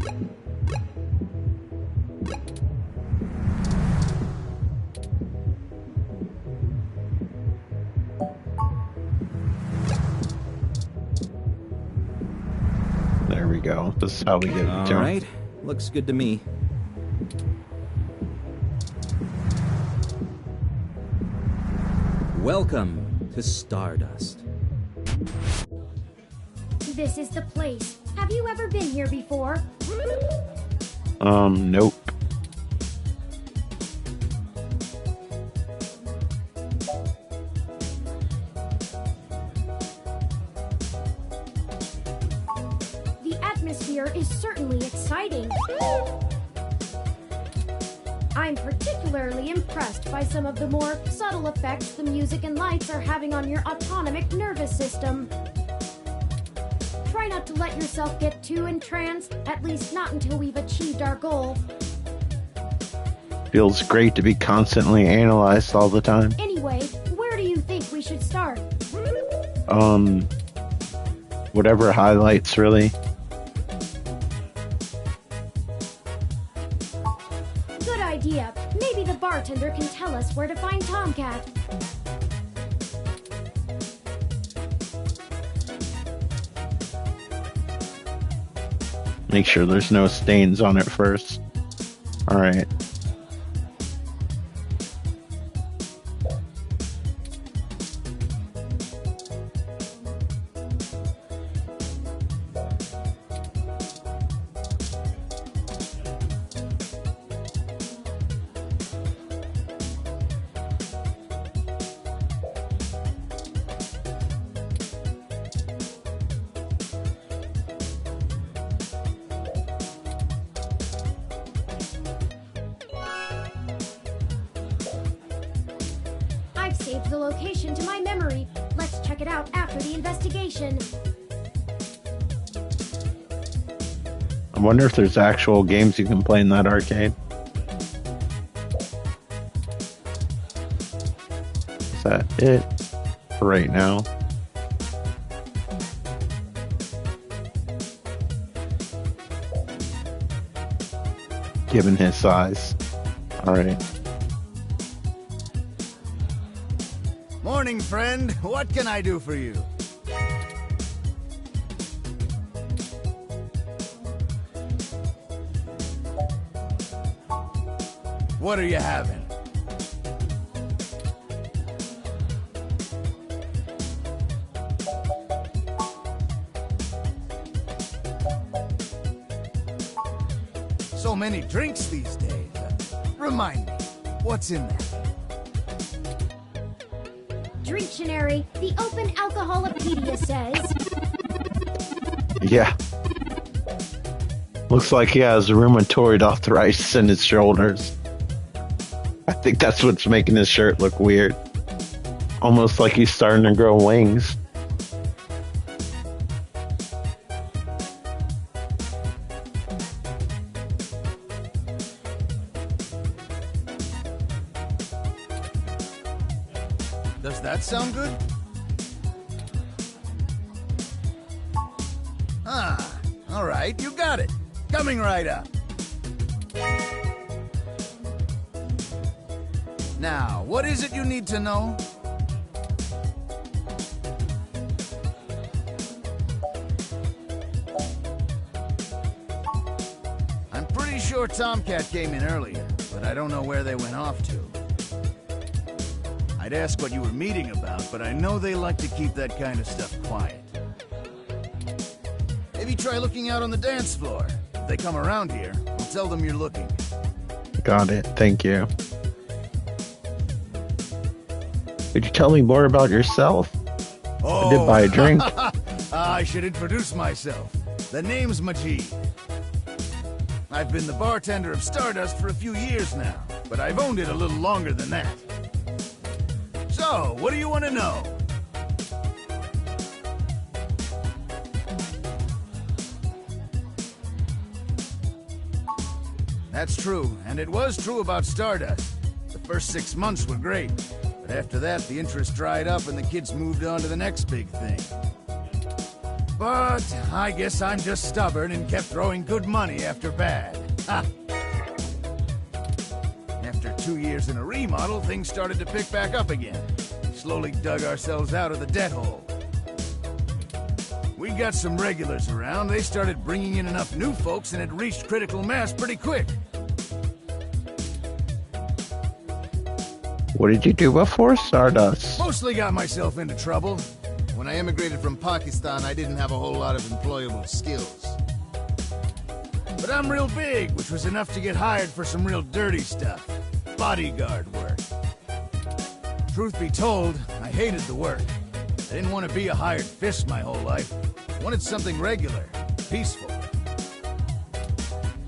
[SPEAKER 2] There we go. This is how we get it done.
[SPEAKER 5] Alright. Looks good to me. Welcome to Stardust.
[SPEAKER 4] This is the place. Have you ever been here before?
[SPEAKER 2] Nope.
[SPEAKER 4] The atmosphere is certainly exciting. I'm particularly impressed by some of the more subtle effects the music and lights are having on your autonomic nervous system. Try not to let yourself get too entranced, at least not until we've achieved our goal.
[SPEAKER 2] Feels great to be constantly analyzed all the time.
[SPEAKER 4] Anyway, where do you think we should start?
[SPEAKER 2] Whatever highlights, really.
[SPEAKER 4] Good idea. Maybe the bartender can tell us where to find Tomcat.
[SPEAKER 2] Make sure there's no stains on it first. Alright.
[SPEAKER 4] I've saved the location to my memory. Let's check it out after the investigation.
[SPEAKER 2] I wonder if there's actual games you can play in that arcade. Is that it for right now? Given his size. Alright.
[SPEAKER 6] Morning, friend. What can I do for you? what are you having? So many drinks these days. Remind me, what's in there?
[SPEAKER 4] Dictionary, the Open Alcoholopedia says.
[SPEAKER 2] Yeah. Looks like he has rheumatoid arthritis in his shoulders. I think that's what's making his shirt look weird. Almost like he's starting to grow wings.
[SPEAKER 6] Does that sound good? Ah, all right, you got it. Coming right up. Now, what is it you need to know? I'm pretty sure Tomcat came in earlier, but I don't know where they went off to. I'd ask what you were meeting about, but I know they like to keep that kind of stuff quiet. Maybe try looking out on the dance floor. If they come around here, I'll tell them you're looking.
[SPEAKER 2] Got it. Thank you. Could you tell me more about yourself?
[SPEAKER 6] Oh,
[SPEAKER 2] I did buy a drink.
[SPEAKER 6] I should introduce myself. The name's Majid. I've been the bartender of Stardust for a few years now, but I've owned it a little longer than that. So, what do you want to know? That's true, and it was true about Stardust. The first 6 months were great, but after that, the interest dried up and the kids moved on to the next big thing. But I guess I'm just stubborn and kept throwing good money after bad. Ha! After 2 years in a remodel, things started to pick back up again. We slowly dug ourselves out of the debt hole. We got some regulars around. They started bringing in enough new folks and it reached critical mass pretty quick.
[SPEAKER 2] What did you do before Stardust?
[SPEAKER 6] Mostly got myself into trouble. When I immigrated from Pakistan, I didn't have a whole lot of employable skills. But I'm real big, which was enough to get hired for some real dirty stuff. Bodyguard work. Truth be told, I hated the work. I didn't want to be a hired fist my whole life. I wanted something regular, peaceful.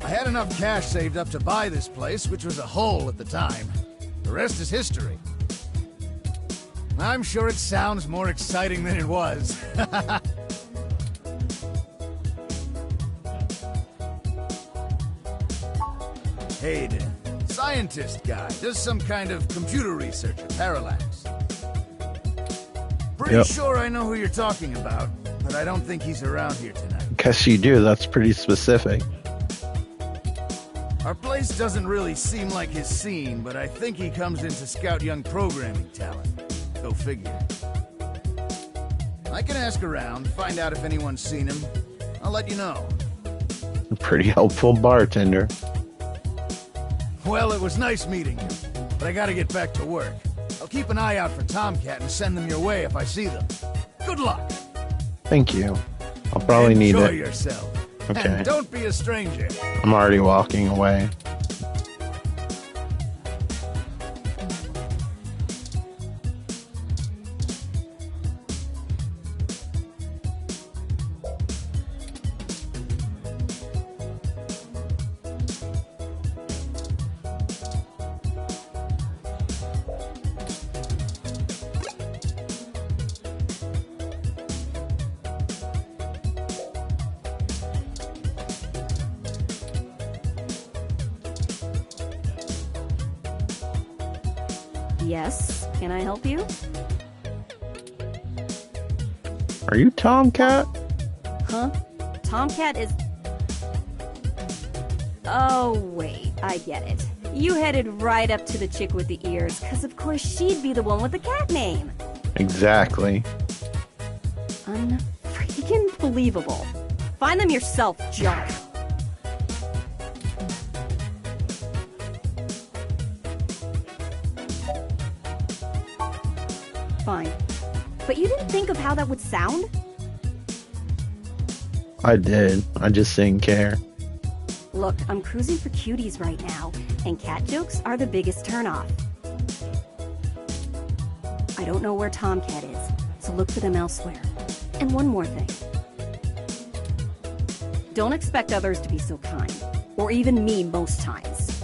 [SPEAKER 6] I had enough cash saved up to buy this place, which was a hole at the time. The rest is history. I'm sure it sounds more exciting than it was. Hayden, scientist guy, does some kind of computer research at Parallax. Pretty sure I know who you're talking about, but I don't think he's around here tonight.
[SPEAKER 2] Guess you do. That's pretty specific.
[SPEAKER 6] Our place doesn't really seem like his scene, but I think he comes in to scout young programming talent. Go figure. I can ask around, find out if anyone's seen him. I'll let you know.
[SPEAKER 2] A pretty helpful bartender.
[SPEAKER 6] Well, it was nice meeting you, but I gotta get back to work. I'll keep an eye out for Tomcat and send them your way if I see them. Good luck.
[SPEAKER 2] Thank you. I'll probably need
[SPEAKER 6] Enjoy
[SPEAKER 2] it.
[SPEAKER 6] yourself.
[SPEAKER 2] Okay.
[SPEAKER 6] And don't be a stranger.
[SPEAKER 2] I'm already walking away.
[SPEAKER 7] Yes, can I help you?
[SPEAKER 2] Are you Tomcat?
[SPEAKER 7] Huh? Tomcat is... Oh, wait, I get it. You headed right up to the chick with the ears, because of course she'd be the one with the cat name.
[SPEAKER 2] Exactly.
[SPEAKER 7] Unfreaking believable. Find them yourself, junk. Fine. But you didn't think of how that would sound?
[SPEAKER 2] I did. I just didn't care.
[SPEAKER 7] Look, I'm cruising for cuties right now, and cat jokes are the biggest turnoff. I don't know where Tomcat is, so look for them elsewhere. And one more thing. Don't expect others to be so kind, or even me most times.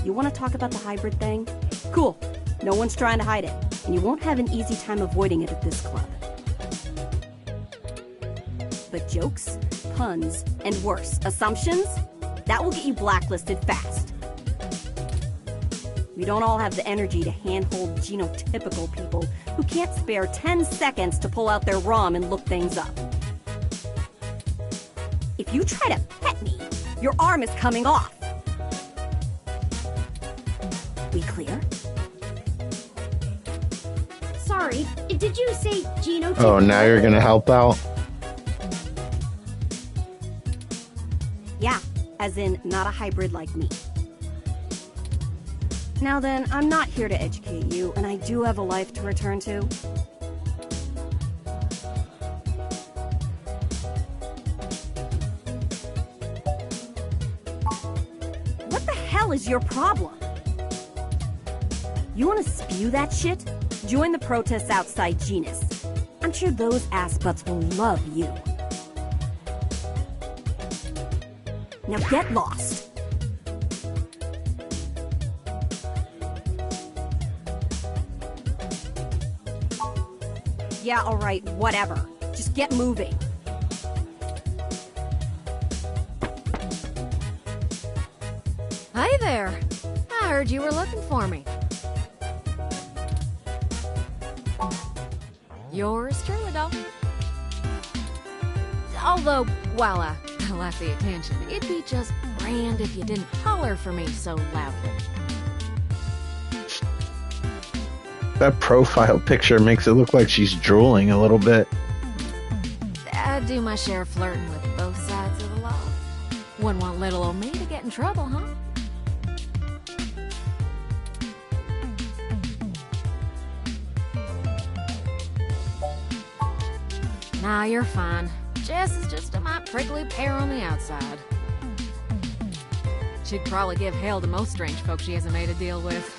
[SPEAKER 7] You want to talk about the hybrid thing? Cool. No one's trying to hide it, and you won't have an easy time avoiding it at this club. But jokes, puns, and worse, assumptions? That will get you blacklisted fast. We don't all have the energy to handhold genotypical people who can't spare 10 seconds to pull out their ROM and look things up. If you try to pet me, your arm is coming off. We clear?
[SPEAKER 4] Sorry, did you say genotypical?
[SPEAKER 2] Oh, now you're gonna help out?
[SPEAKER 7] Yeah, as in not a hybrid like me. Now then, I'm not here to educate you, and I do have a life to return to. What the hell is your problem? You want to spew that shit? Join the protests outside Genus. I'm sure those ass butts will love you. Now get lost. Yeah, alright, whatever. Just get moving.
[SPEAKER 8] Hey there. I heard you were looking for me. Yours truly, though. Although, while I like the attention, it'd be just grand if you didn't holler for me so loudly.
[SPEAKER 2] That profile picture makes it look like she's drooling a little bit.
[SPEAKER 8] I do my share of flirting with both sides of the law. Wouldn't want little old me to get in trouble, huh? Nah, you're fine. Jess is just a mite prickly pear on the outside. She'd probably give hell to most strange folks she hasn't made a deal with.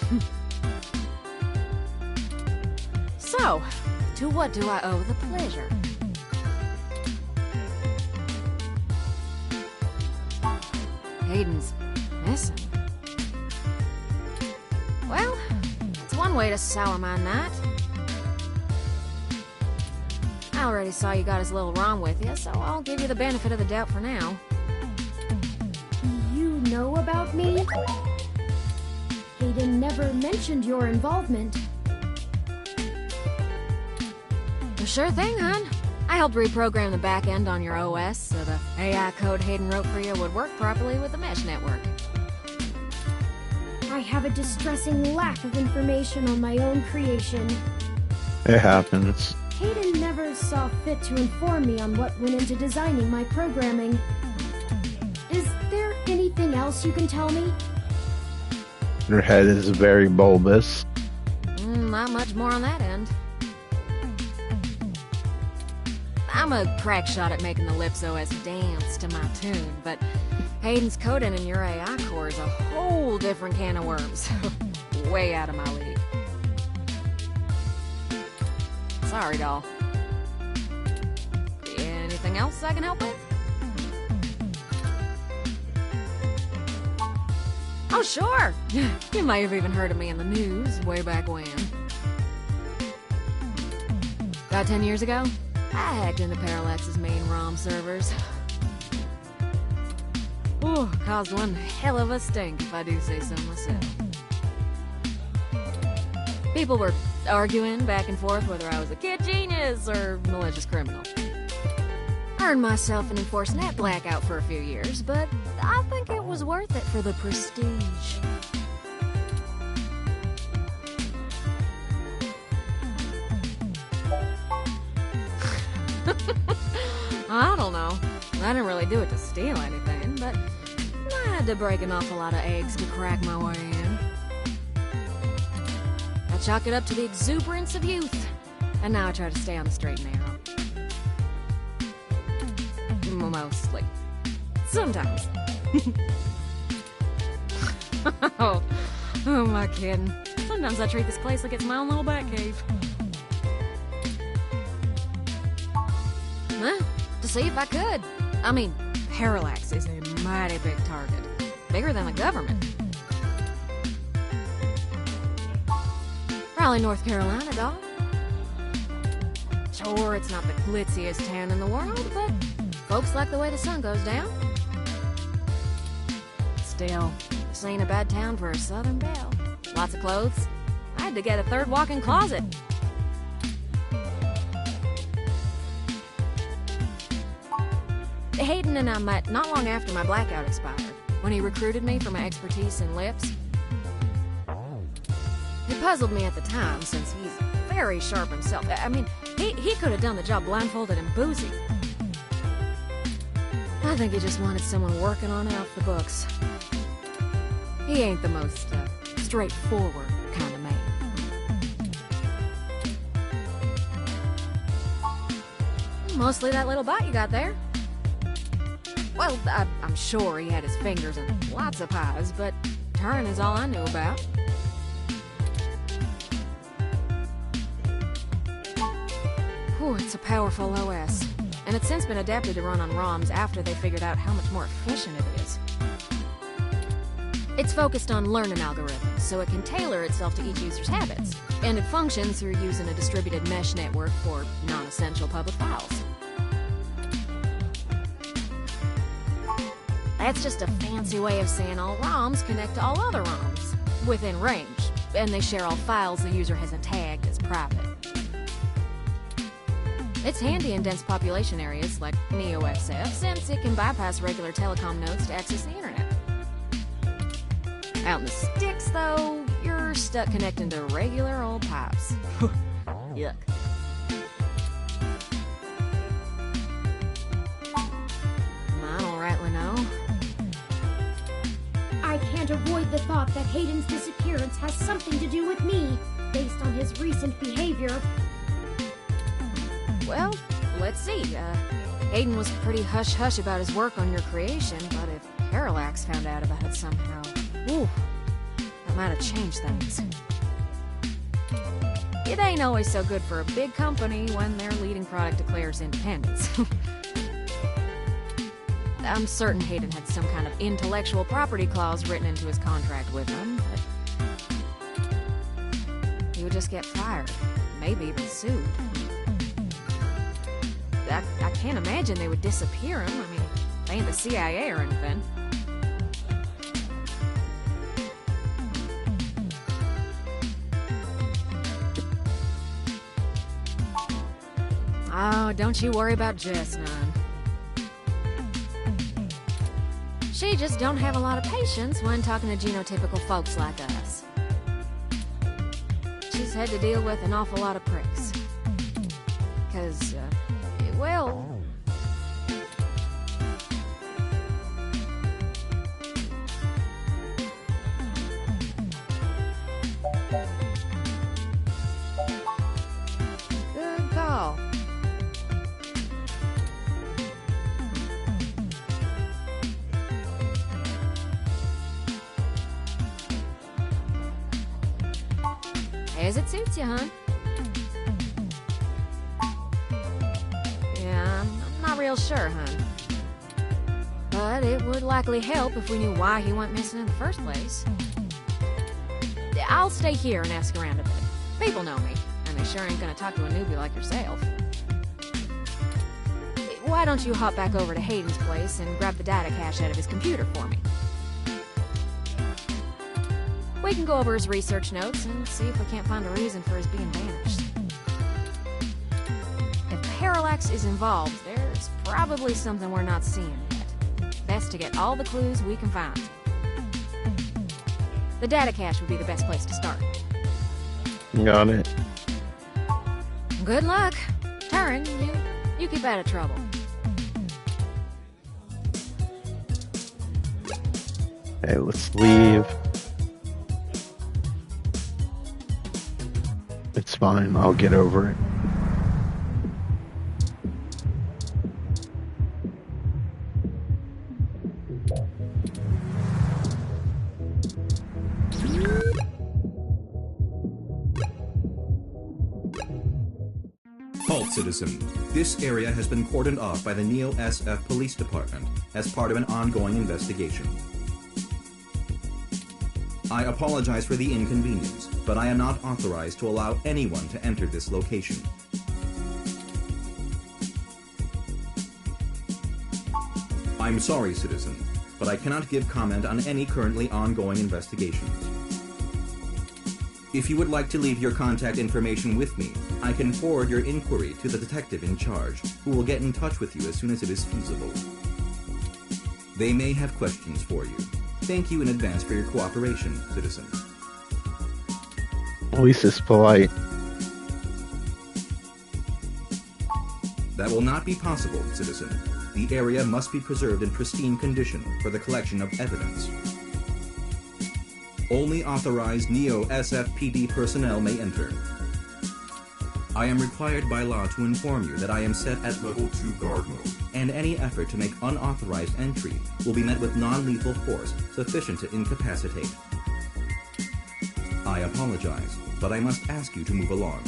[SPEAKER 8] So, to what do I owe the pleasure? Hayden's missing. Well, it's one way to sour my night. I already saw you got his little ROM with you, so I'll give you the benefit of the doubt for now.
[SPEAKER 4] You know about me? Hayden never mentioned your involvement.
[SPEAKER 8] Sure thing, hon. I helped reprogram the back end on your OS so the AI code Hayden wrote for you would work properly with the mesh network.
[SPEAKER 4] I have a distressing lack of information on my own creation.
[SPEAKER 2] It happens.
[SPEAKER 4] Hayden never saw fit to inform me on what went into designing my programming. Is there anything else you can tell me?
[SPEAKER 2] Her head is very bulbous.
[SPEAKER 8] Not much more on that end. I'm a crack shot at making the Lips OS dance to my tune, but Hayden's coding in your AI core is a whole different can of worms. Way out of my league. Sorry, doll. Anything else I can help with? Oh, sure! You may have even heard of me in the news way back when. About 10 years ago, I hacked into Parallax's main ROM servers. Ooh, caused one hell of a stink, if I do say so myself. People were arguing back and forth whether I was a kid genius or malicious criminal. Earned myself an enforced net blackout for a few years, but I think it was worth it for the prestige. I don't know. I didn't really do it to steal anything, but I had to break an awful lot of eggs to crack my way in. I chalk it up to the exuberance of youth. And now I try to stay on the straight and narrow. Mostly. Sometimes. Oh, who am I kidding? Sometimes I treat this place like it's my own little bat cave. Huh? To see if I could. I mean, Parallax is a mighty big target. Bigger than the government. Raleigh, North Carolina, dog. Sure, it's not the glitziest town in the world, but folks like the way the sun goes down. Still, this ain't a bad town for a southern belle. Lots of clothes. I had to get a third walk-in closet. Hayden and I met not long after my blackout expired, when he recruited me for my expertise in lips. It puzzled me at the time, since he's very sharp himself. I mean, he could have done the job blindfolded and boozy. I think he just wanted someone working on it off the books. He ain't the most straightforward kind of man. Mostly that little bite you got there. Well, I'm sure he had his fingers in lots of pies, but Turin is all I knew about. Whew, it's a powerful OS, and it's since been adapted to run on ROMs after they figured out how much more efficient it is. It's focused on learning algorithms, so it can tailor itself to each user's habits, and it functions through using a distributed mesh network for non-essential public files. That's just a fancy way of saying all ROMs connect to all other ROMs, within range, and they share all files the user hasn't tagged as private. It's handy in dense population areas like NeoXF, since it can bypass regular telecom nodes to access the internet. Out in the sticks, though, you're stuck connecting to regular old pipes. Yuck. I don't rightly know.
[SPEAKER 4] I can't avoid the thought that Hayden's disappearance has something to do with me, based on his recent behavior.
[SPEAKER 8] Well, let's see. Hayden was pretty hush-hush about his work on your creation, but if Parallax found out about it somehow, ooh, that might have changed things. It ain't always so good for a big company when their leading product declares independence. I'm certain Hayden had some kind of intellectual property clause written into his contract with them, but he would just get fired, maybe even sued. I can't imagine they would disappear him. I mean, they ain't the CIA or anything. Oh, don't you worry about Jess none. She just don't have a lot of patience when talking to genotypical folks like us. She's had to deal with an awful lot of pricks. 'Cause, well... Good call. As it suits you, hon. Yeah, I'm not real sure, hon. But it would likely help if we knew why he went missing in the first place. I'll stay here and ask around a bit. People know me, and they sure ain't gonna talk to a newbie like yourself. Why don't you hop back over to Hayden's place and grab the data cache out of his computer for me? We can go over his research notes and see if we can't find a reason for his being vanished. If Parallax is involved, there's probably something we're not seeing yet. Best to get all the clues we can find. The data cache would be the best place to start.
[SPEAKER 2] Got it.
[SPEAKER 8] Good luck. Turin, you keep out of trouble.
[SPEAKER 2] Okay, let's leave. It's fine. I'll get over it.
[SPEAKER 5] Halt, citizen. This area has been cordoned off by the Neo-SF Police Department as part of an ongoing investigation. I apologize for the inconvenience, but I am not authorized to allow anyone to enter this location. I'm sorry, citizen, but I cannot give comment on any currently ongoing investigations. If you would like to leave your contact information with me, I can forward your inquiry to the detective in charge, who will get in touch with you as soon as it is feasible. They may have questions for you. Thank you in advance for your cooperation, citizen.
[SPEAKER 2] At least it's polite.
[SPEAKER 5] That will not be possible, citizen. The area must be preserved in pristine condition for the collection of evidence. Only authorized Neo-SFPD personnel may enter. I am required by law to inform you that I am set at Level 2 Guard Mode, and any effort to make unauthorized entry will be met with non-lethal force sufficient to incapacitate. I apologize, but I must ask you to move along.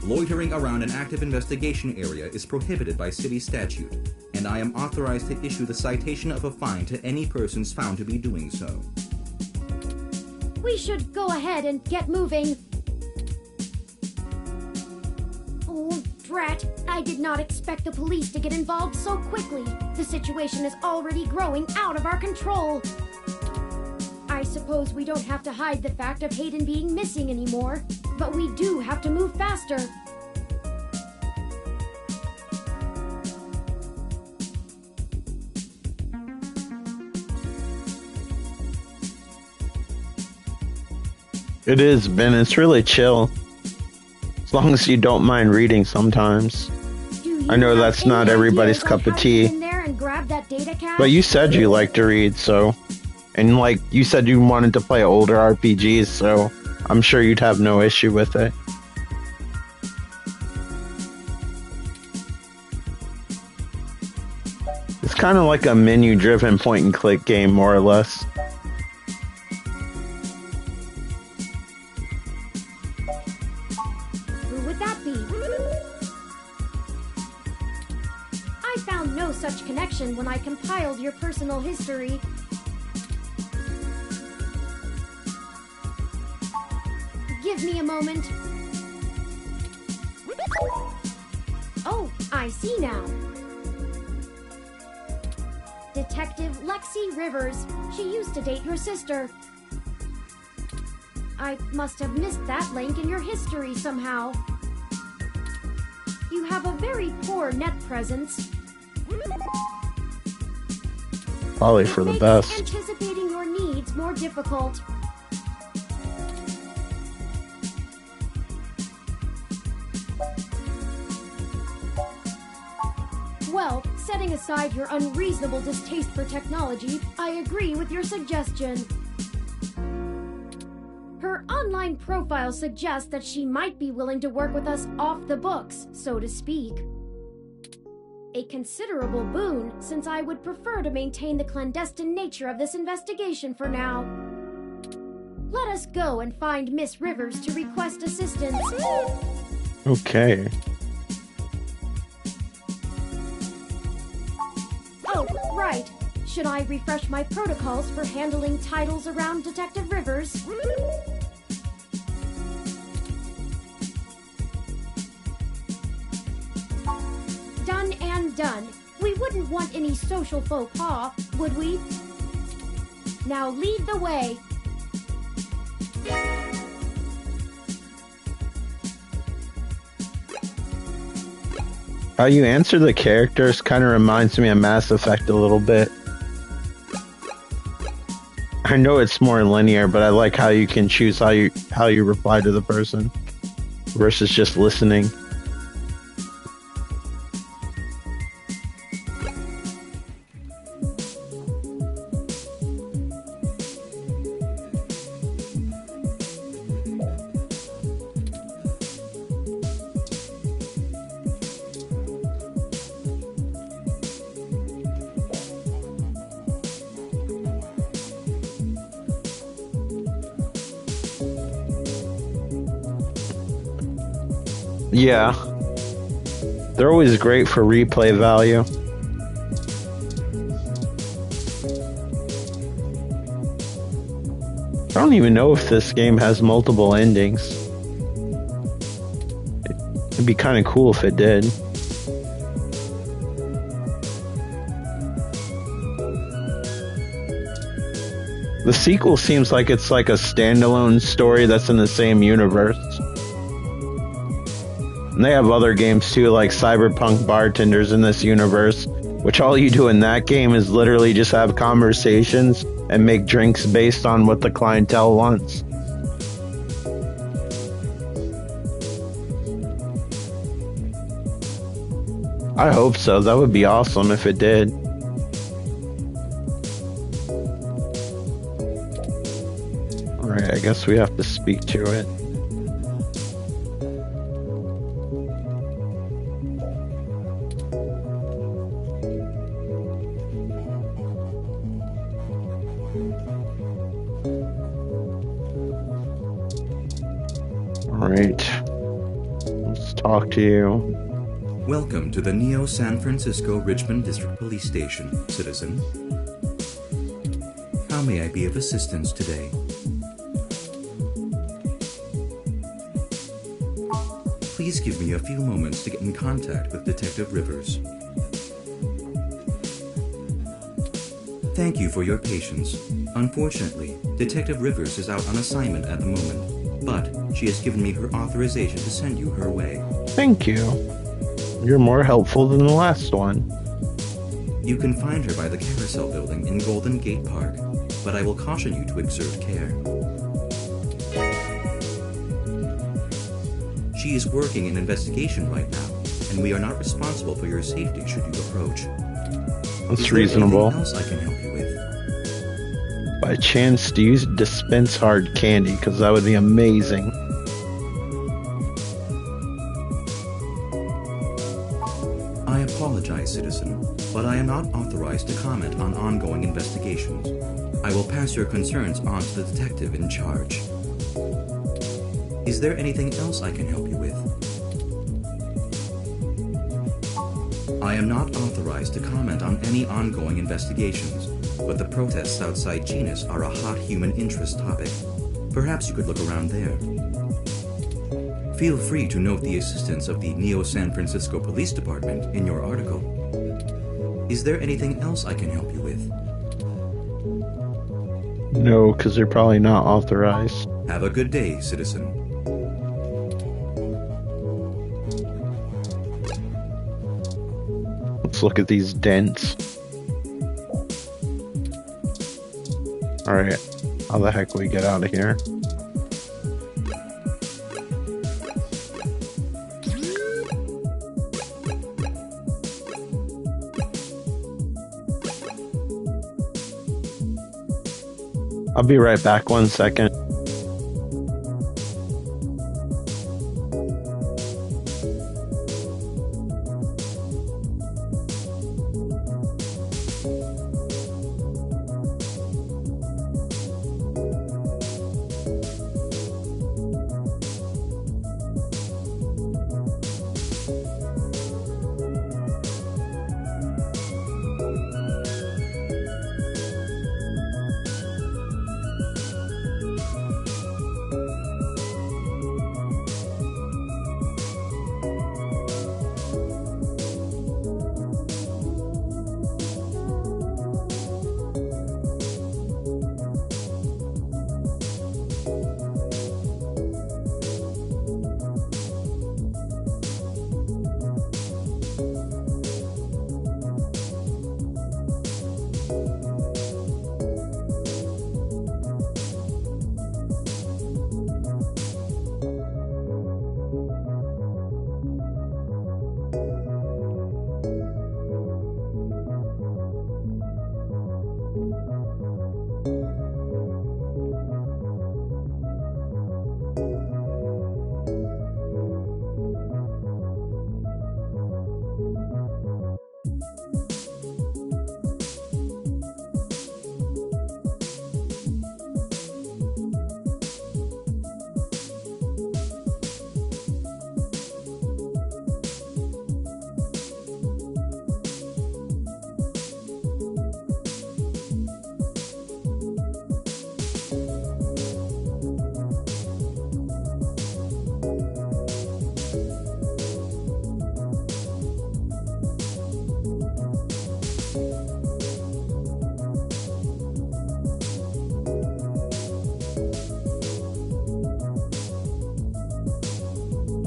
[SPEAKER 5] Loitering around an active investigation area is prohibited by city statute, and I am authorized to issue the citation of a fine to any persons found to be doing so.
[SPEAKER 4] We should go ahead and get moving. Oh, drat. I did not expect the police to get involved so quickly. The situation is already growing out of our control. I suppose we don't have to hide the fact of Hayden being missing anymore, but we do have to move faster.
[SPEAKER 2] It is, Ben. It's really chill. As long as you don't mind reading sometimes. I know that's not everybody's cup of tea. But you said you like to read, so... And like, you said you wanted to play older RPGs, so I'm sure you'd have no issue with it. It's kind of like a menu-driven point-and-click game, more or less.
[SPEAKER 4] Who would that be? I found no such connection when I compiled your personal history. Give me a moment. Oh, I see now. Detective Lexi Rivers. She used to date your sister. I must have missed that link in your history somehow. You have a very poor net presence.
[SPEAKER 2] Probably for the best.
[SPEAKER 4] It makes anticipating your needs more difficult. Well, setting aside your unreasonable distaste for technology, I agree with your suggestion. Her online profile suggests that she might be willing to work with us off the books, so to speak. A considerable boon, since I would prefer to maintain the clandestine nature of this investigation for now. Let us go and find Miss Rivers to request assistance.
[SPEAKER 2] Okay.
[SPEAKER 4] Oh, right. Should I refresh my protocols for handling titles around Detective Rivers? Done and done. We wouldn't want any social faux pas, would we? Now lead the way.
[SPEAKER 2] How you answer the characters kind of reminds me of Mass Effect a little bit. I know it's more linear, but I like how you can choose how you reply to the person versus just listening. Yeah. They're always great for replay value. I don't even know if this game has multiple endings. It'd be kind of cool if it did. The sequel seems like it's like a standalone story that's in the same universe. And they have other games too, like Cyberpunk Bartenders in this universe, which all you do in that game is literally just have conversations and make drinks based on what the clientele wants. I hope so. That would be awesome if it did. Alright, I guess we have to speak to it. Alright. Let's talk to you.
[SPEAKER 5] Welcome to the Neo San Francisco Richmond District Police Station, citizen. How may I be of assistance today? Please give me a few moments to get in contact with Detective Rivers. Thank you for your patience. Unfortunately, Detective Rivers is out on assignment at the moment, but she has given me her authorization to send you her way.
[SPEAKER 2] Thank you. You're more helpful than the last one.
[SPEAKER 5] You can find her by the Carousel Building in Golden Gate Park, but I will caution you to exert care. She is working an investigation right now, and we are not responsible for your safety should you approach.
[SPEAKER 2] That's reasonable.
[SPEAKER 5] Is there anything else I can help you with?
[SPEAKER 2] By chance, do you dispense hard candy? Because that would be amazing.
[SPEAKER 5] I apologize, citizen, but I am not authorized to comment on ongoing investigations. I will pass your concerns on to the detective in charge. Is there anything else I can help you with? I am not authorized to comment on any ongoing investigations, but the protests outside Genus are a hot human interest topic. Perhaps you could look around there. Feel free to note the assistance of the Neo San Francisco Police Department in your article. Is there anything else I can help you with?
[SPEAKER 2] No, because they're probably not authorized.
[SPEAKER 5] Have a good day, citizen.
[SPEAKER 2] Let's look at these dents. Alright, how the heck do we get out of here? I'll be right back 1 second.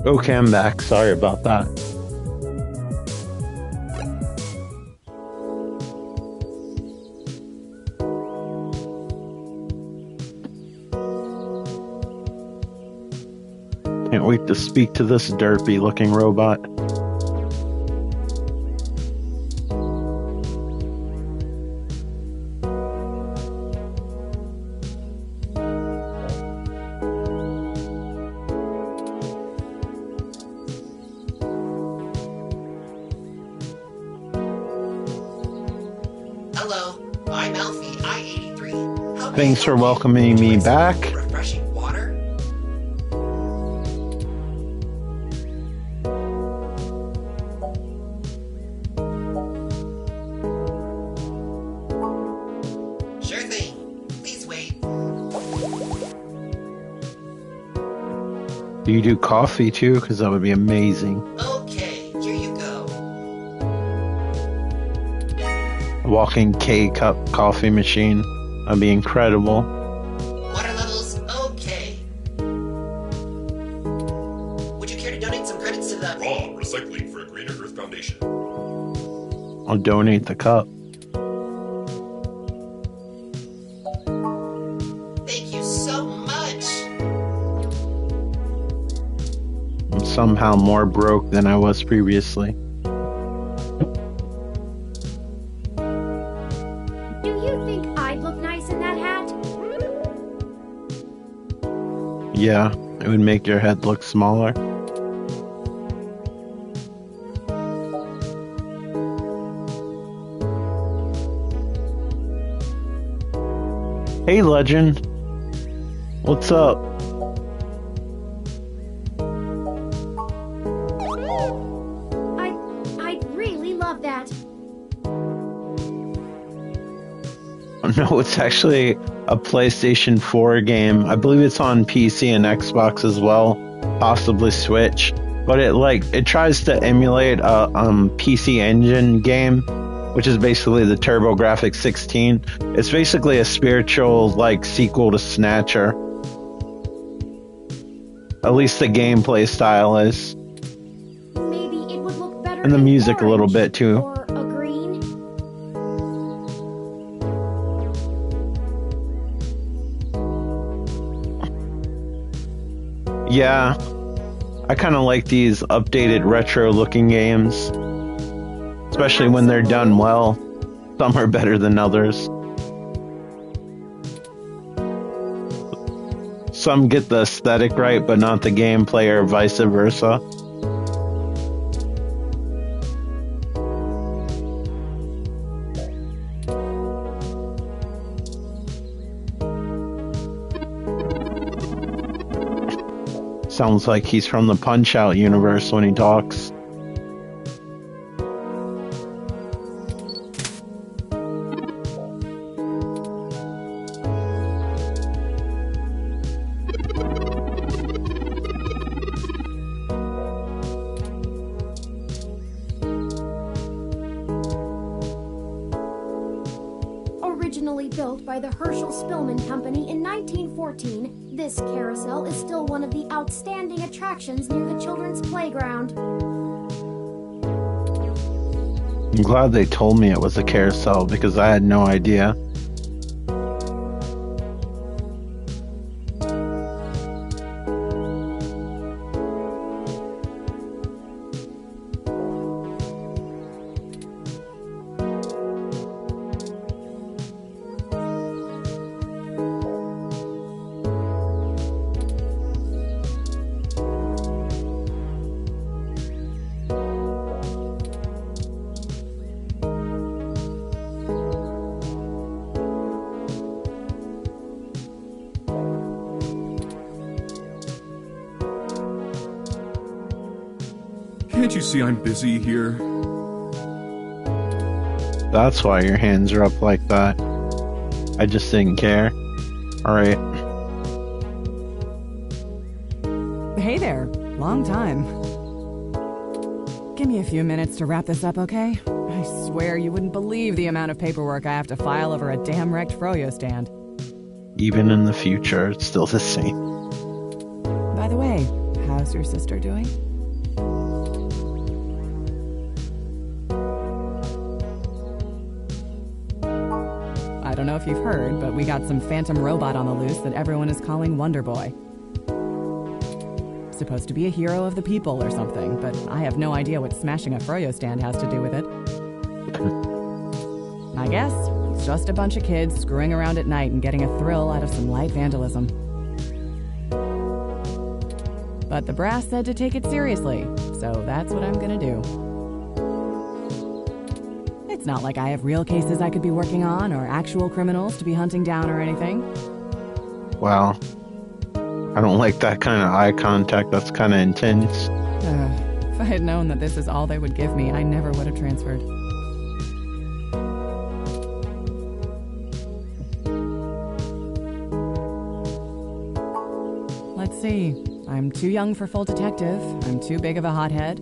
[SPEAKER 2] Okay, I'm back. Sorry about that. Can't wait to speak to this derpy looking robot.
[SPEAKER 9] Hello, I'm Alfie, I-83. How may
[SPEAKER 2] Thanks
[SPEAKER 9] I
[SPEAKER 2] for
[SPEAKER 9] help you?
[SPEAKER 2] welcoming
[SPEAKER 9] Would you
[SPEAKER 2] me
[SPEAKER 9] like some
[SPEAKER 2] back.
[SPEAKER 9] refreshing water? Sure thing. Please wait.
[SPEAKER 2] Do you do coffee too? Because that would be amazing.
[SPEAKER 9] Okay, here you go.
[SPEAKER 2] A walking K-cup coffee machine. That'd be incredible.
[SPEAKER 9] Water levels, okay. Would you care to donate some credits to the...
[SPEAKER 10] Raw recycling for a greener Earth Foundation.
[SPEAKER 2] I'll donate the cup.
[SPEAKER 9] Thank you so much.
[SPEAKER 2] I'm somehow more broke than I was previously.
[SPEAKER 4] Do you think I'd look nice in that hat?
[SPEAKER 2] Yeah, it would make your head look smaller. Hey, Legend. What's up?
[SPEAKER 4] I'd really love that.
[SPEAKER 2] No, it's actually a PlayStation 4 game. I believe it's on PC and Xbox as well, possibly Switch. But it tries to emulate a PC Engine game, which is basically the TurboGrafx 16. It's basically a spiritual sequel to Snatcher. At least the gameplay style is,
[SPEAKER 4] Maybe it would look better
[SPEAKER 2] and the
[SPEAKER 4] in
[SPEAKER 2] music a little
[SPEAKER 4] orange
[SPEAKER 2] bit too.
[SPEAKER 4] Or a green.
[SPEAKER 2] Yeah, I kind of like these updated retro-looking games, especially when they're done well. Some are better than others. Some get the aesthetic right, but not the gameplay, or vice versa. Sounds like he's from the Punch-Out universe when he talks.
[SPEAKER 4] Originally built by the Herschel Spillman Company in 1914, this carousel is still one of the outstanding attractions near the children's playground.
[SPEAKER 2] I'm glad they told me it was a carousel because I had no idea.
[SPEAKER 10] Can't you see I'm busy here?
[SPEAKER 2] That's why your hands are up like that. I just didn't care. Alright.
[SPEAKER 11] Hey there. Long time. Give me a few minutes to wrap this up, okay? I swear you wouldn't believe the amount of paperwork I have to file over a damn wrecked froyo stand.
[SPEAKER 2] Even in the future, it's still the same.
[SPEAKER 11] By the way, How's your sister doing? I don't know if you've heard, but we got some phantom robot on the loose that everyone is calling Wonder Boy. Supposed to be a hero of the people or something, but I have no idea what smashing a froyo stand has to do with it. I guess it's just a bunch of kids screwing around at night and getting a thrill out of some light vandalism. But the brass said to take it seriously, so that's what I'm gonna do. It's not like I have real cases I could be working on or actual criminals to be hunting down or anything.
[SPEAKER 2] Wow. I don't like that kind of eye contact. That's kind of intense.
[SPEAKER 11] If I had known that this is all they would give me, I never would have transferred. Let's see. I'm too young for full detective. I'm too big of a hothead.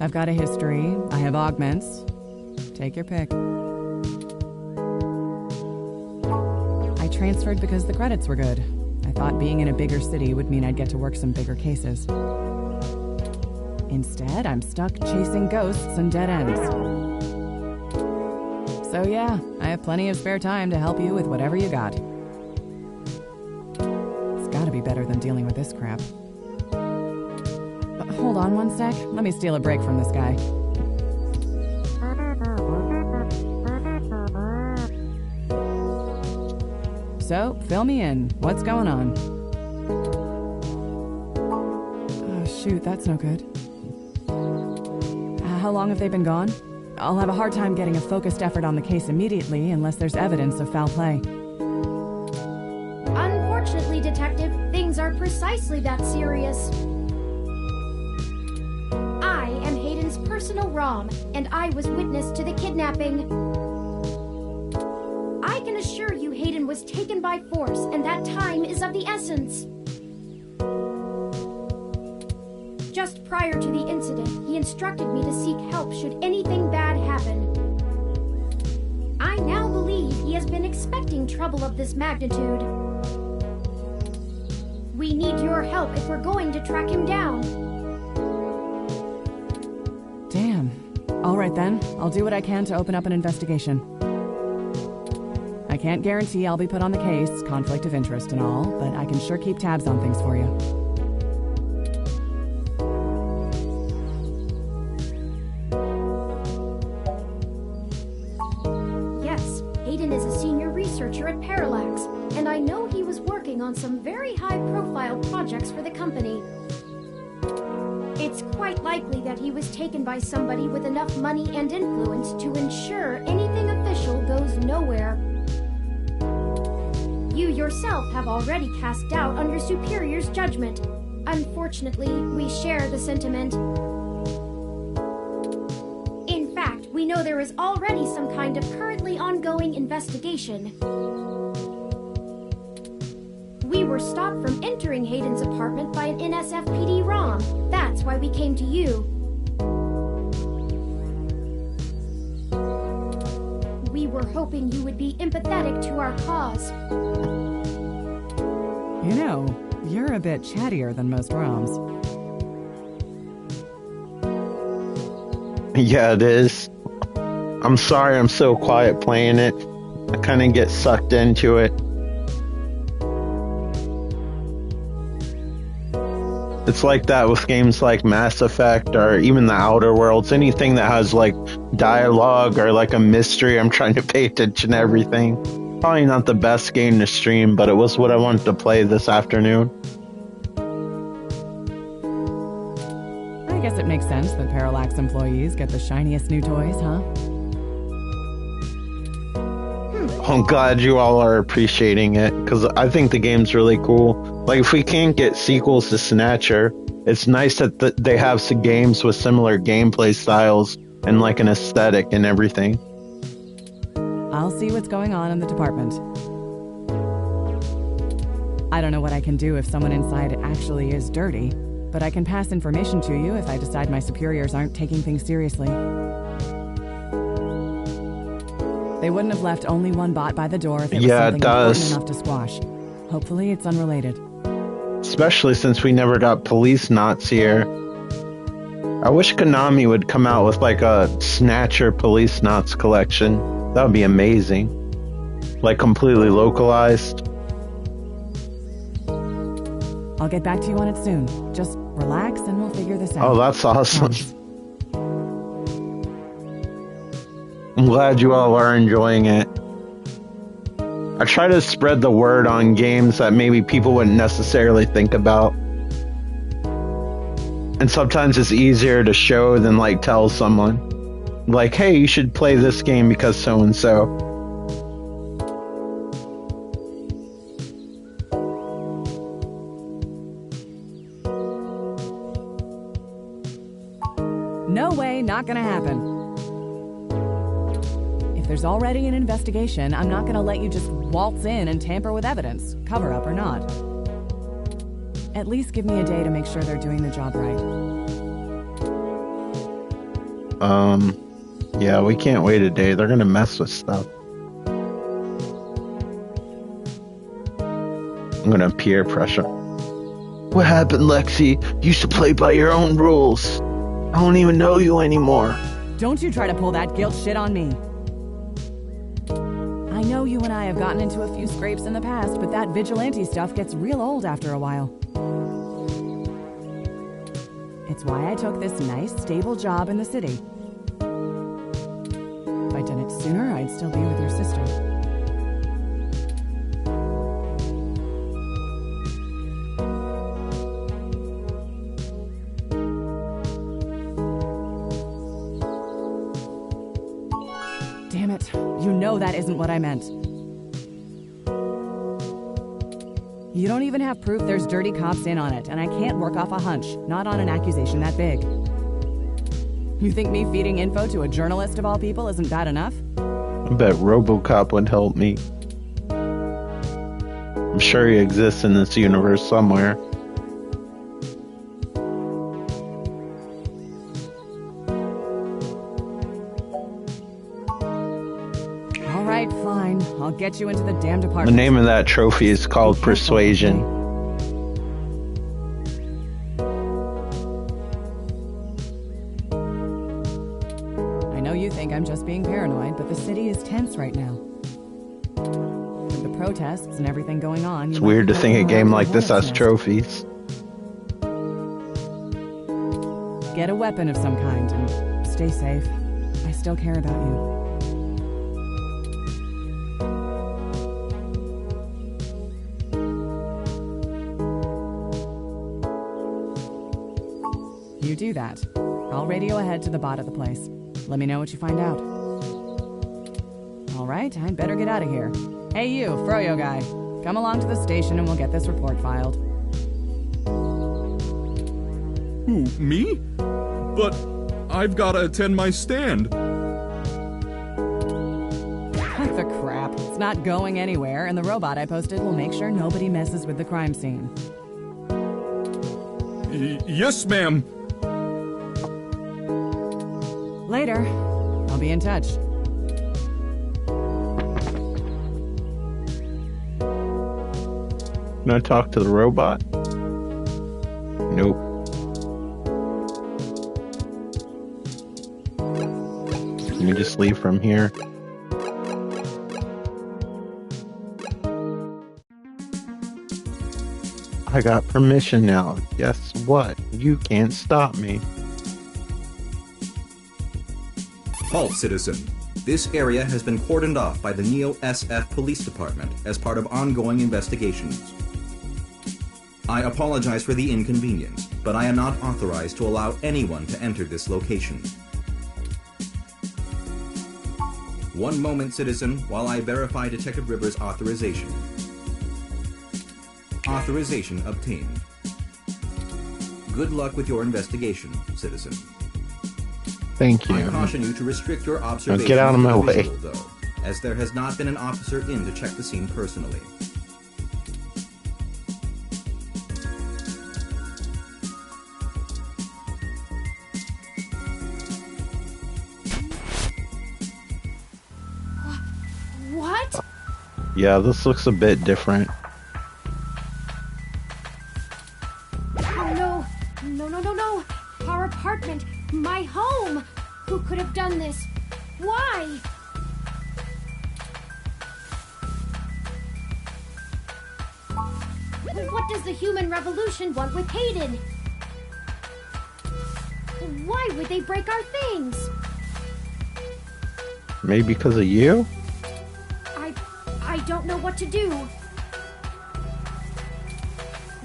[SPEAKER 11] I've got a history. I have augments. Take your pick. I transferred because the credits were good. I thought being in a bigger city would mean I'd get to work some bigger cases. Instead, I'm stuck chasing ghosts and dead ends. So yeah, I have plenty of spare time to help you with whatever you got. It's gotta be better than dealing with this crap. Hold on one sec. Let me steal a break from this guy. So, fill me in. What's going on? Oh, shoot, that's no good. How long have they been gone? I'll have a hard time getting a focused effort on the case immediately unless there's evidence of foul play.
[SPEAKER 4] Unfortunately, Detective, things are precisely that serious. I am Hayden's personal ROM, and I was witness to the kidnapping. I can assure you Hayden was taken by force, and that time is of the essence. Just prior to the incident, he instructed me to seek help should anything bad happen. I now believe he has been expecting trouble of this magnitude. We need your help if we're going to track him down.
[SPEAKER 11] Damn. All right then, I'll do what I can to open up an investigation. I can't guarantee I'll be put on the case, conflict of interest and all, but I can sure keep tabs on things for you.
[SPEAKER 4] Yes, Hayden is a senior researcher at Parallax, and I know he was working on some very high-profile projects for the company. It's quite likely that he was taken by somebody with enough money and influence to ensure anything official goes nowhere. You yourself have already cast doubt on your superior's judgment. Unfortunately, we share the sentiment. In fact, we know there is already some kind of currently ongoing investigation. We were stopped from entering Hayden's apartment by an NSFPD ROM. That's why we came to you. We were hoping you would be empathetic to our cause.
[SPEAKER 11] You know, you're a bit chattier than most ROMs.
[SPEAKER 2] Yeah, it is. I'm sorry I'm so quiet playing it. I kind of get sucked into it. It's like that with games like Mass Effect or even the Outer Worlds. Anything that has like dialogue or like a mystery, I'm trying to pay attention to everything. Probably not the best game to stream, but it was what I wanted to play this afternoon.
[SPEAKER 11] I guess it makes sense that Parallax employees get the shiniest new toys, huh?
[SPEAKER 2] I'm glad you all are appreciating it, because I think the game's really cool. Like, if we can't get sequels to Snatcher, it's nice that they have some games with similar gameplay styles and like an aesthetic and everything.
[SPEAKER 11] I'll see what's going on in the department. I don't know what I can do if someone inside actually is dirty, but I can pass information to you if I decide my superiors aren't taking things seriously. They wouldn't have left only one bot by the door if it was something important enough to squash. Hopefully it's unrelated.
[SPEAKER 2] Especially since we never got police knots here. I wish Konami would come out with like a Snatcher police knots collection. That would be amazing. Like completely localized.
[SPEAKER 11] I'll get back to you on it soon. Just relax and we'll figure this out.
[SPEAKER 2] Oh, that's awesome. I'm glad you all are enjoying it. I try to spread the word on games that maybe people wouldn't necessarily think about. And sometimes it's easier to show than like tell someone. Like, hey, you should play this game because so and so.
[SPEAKER 11] No way, not gonna happen. If there's already an investigation, I'm not gonna let you just waltz in and tamper with evidence, cover up or not. At least give me a day to make sure they're doing the job right.
[SPEAKER 2] Yeah, we can't wait a day. They're gonna mess with stuff. I'm gonna peer pressure. What happened, Lexi? You used to play by your own rules. I don't even know you anymore.
[SPEAKER 11] Don't you try to pull that guilt shit on me. I know you and I have gotten into a few scrapes in the past, but that vigilante stuff gets real old after a while. It's why I took this nice, stable job in the city. If I'd done it sooner, I'd still be with your sister. Damn it. You know that isn't what I meant. You don't even have proof there's dirty cops in on it, and I can't work off a hunch, not on an accusation that big. You think me feeding info to a journalist of all people isn't bad enough?
[SPEAKER 2] I bet RoboCop would help me. I'm sure he exists in this universe somewhere.
[SPEAKER 11] Alright, fine. I'll get you into the damn department.
[SPEAKER 2] The name of that trophy is called Persuasion.
[SPEAKER 11] I know you think I'm just being paranoid, but the city is tense right now. With the protests and everything going on...
[SPEAKER 2] It's weird to think a game like this has trophies.
[SPEAKER 11] Get a weapon of some kind and stay safe. I still care about you. You do that. I'll radio ahead to the bot at the place. Let me know what you find out. Alright, I'd better get out of here. Hey you, Froyo guy. Come along to the station and we'll get this report filed.
[SPEAKER 10] Who, me? But I've gotta attend my stand.
[SPEAKER 11] What the crap? It's not going anywhere, and the robot I posted will make sure nobody messes with the crime scene.
[SPEAKER 10] Yes, ma'am.
[SPEAKER 11] Later. I'll be in touch.
[SPEAKER 2] Can I talk to the robot? Nope. Let me just leave from here. I got permission now. Guess what? You can't stop me.
[SPEAKER 5] Halt, citizen. This area has been cordoned off by the Neo SF Police Department as part of ongoing investigations. I apologize for the inconvenience, but I am not authorized to allow anyone to enter this location. One moment, citizen, while I verify Detective Rivers' authorization. Authorization obtained. Good luck with your investigation, citizen.
[SPEAKER 2] Thank you.
[SPEAKER 5] I caution you to restrict your observation.
[SPEAKER 2] Now get out of my way.
[SPEAKER 5] Visual, though, as there has not been an officer in to check the scene personally.
[SPEAKER 4] What?
[SPEAKER 2] Yeah, this looks a bit different.
[SPEAKER 4] No. Our apartment. My home. Who could have done this? Why? What does the human revolution want with Hayden? Why would they break our things?
[SPEAKER 2] Maybe because of you?
[SPEAKER 4] I don't know what to do.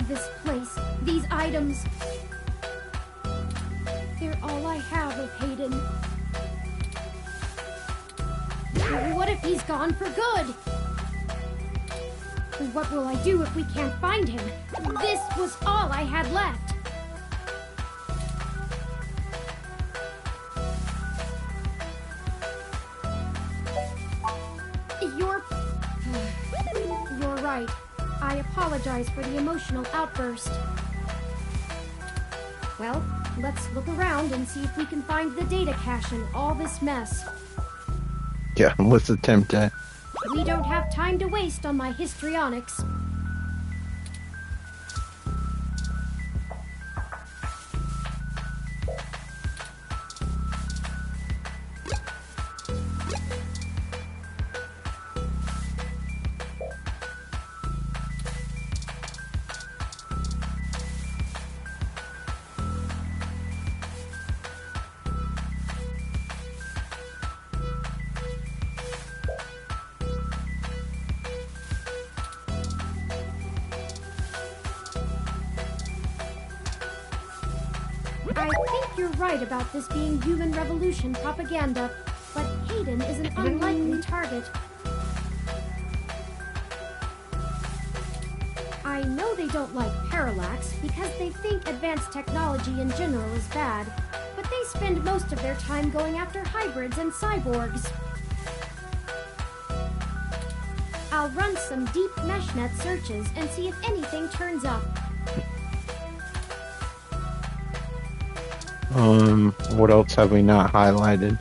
[SPEAKER 4] This place, these items, they're all I have of Hayden. What if he's gone for good? What will I do if we can't find him? This was all I had left. You're right. I apologize for the emotional outburst. Well, let's look around and see if we can find the data cache in all this mess.
[SPEAKER 2] Yeah, let's attempt it.
[SPEAKER 4] We don't have time to waste on my histrionics. I think you're right about this being human revolution propaganda, but Hayden is an unlikely target. I know they don't like Parallax because they think advanced technology in general is bad, but they spend most of their time going after hybrids and cyborgs. I'll run some deep meshnet searches and see if anything turns up.
[SPEAKER 2] What else have we not highlighted?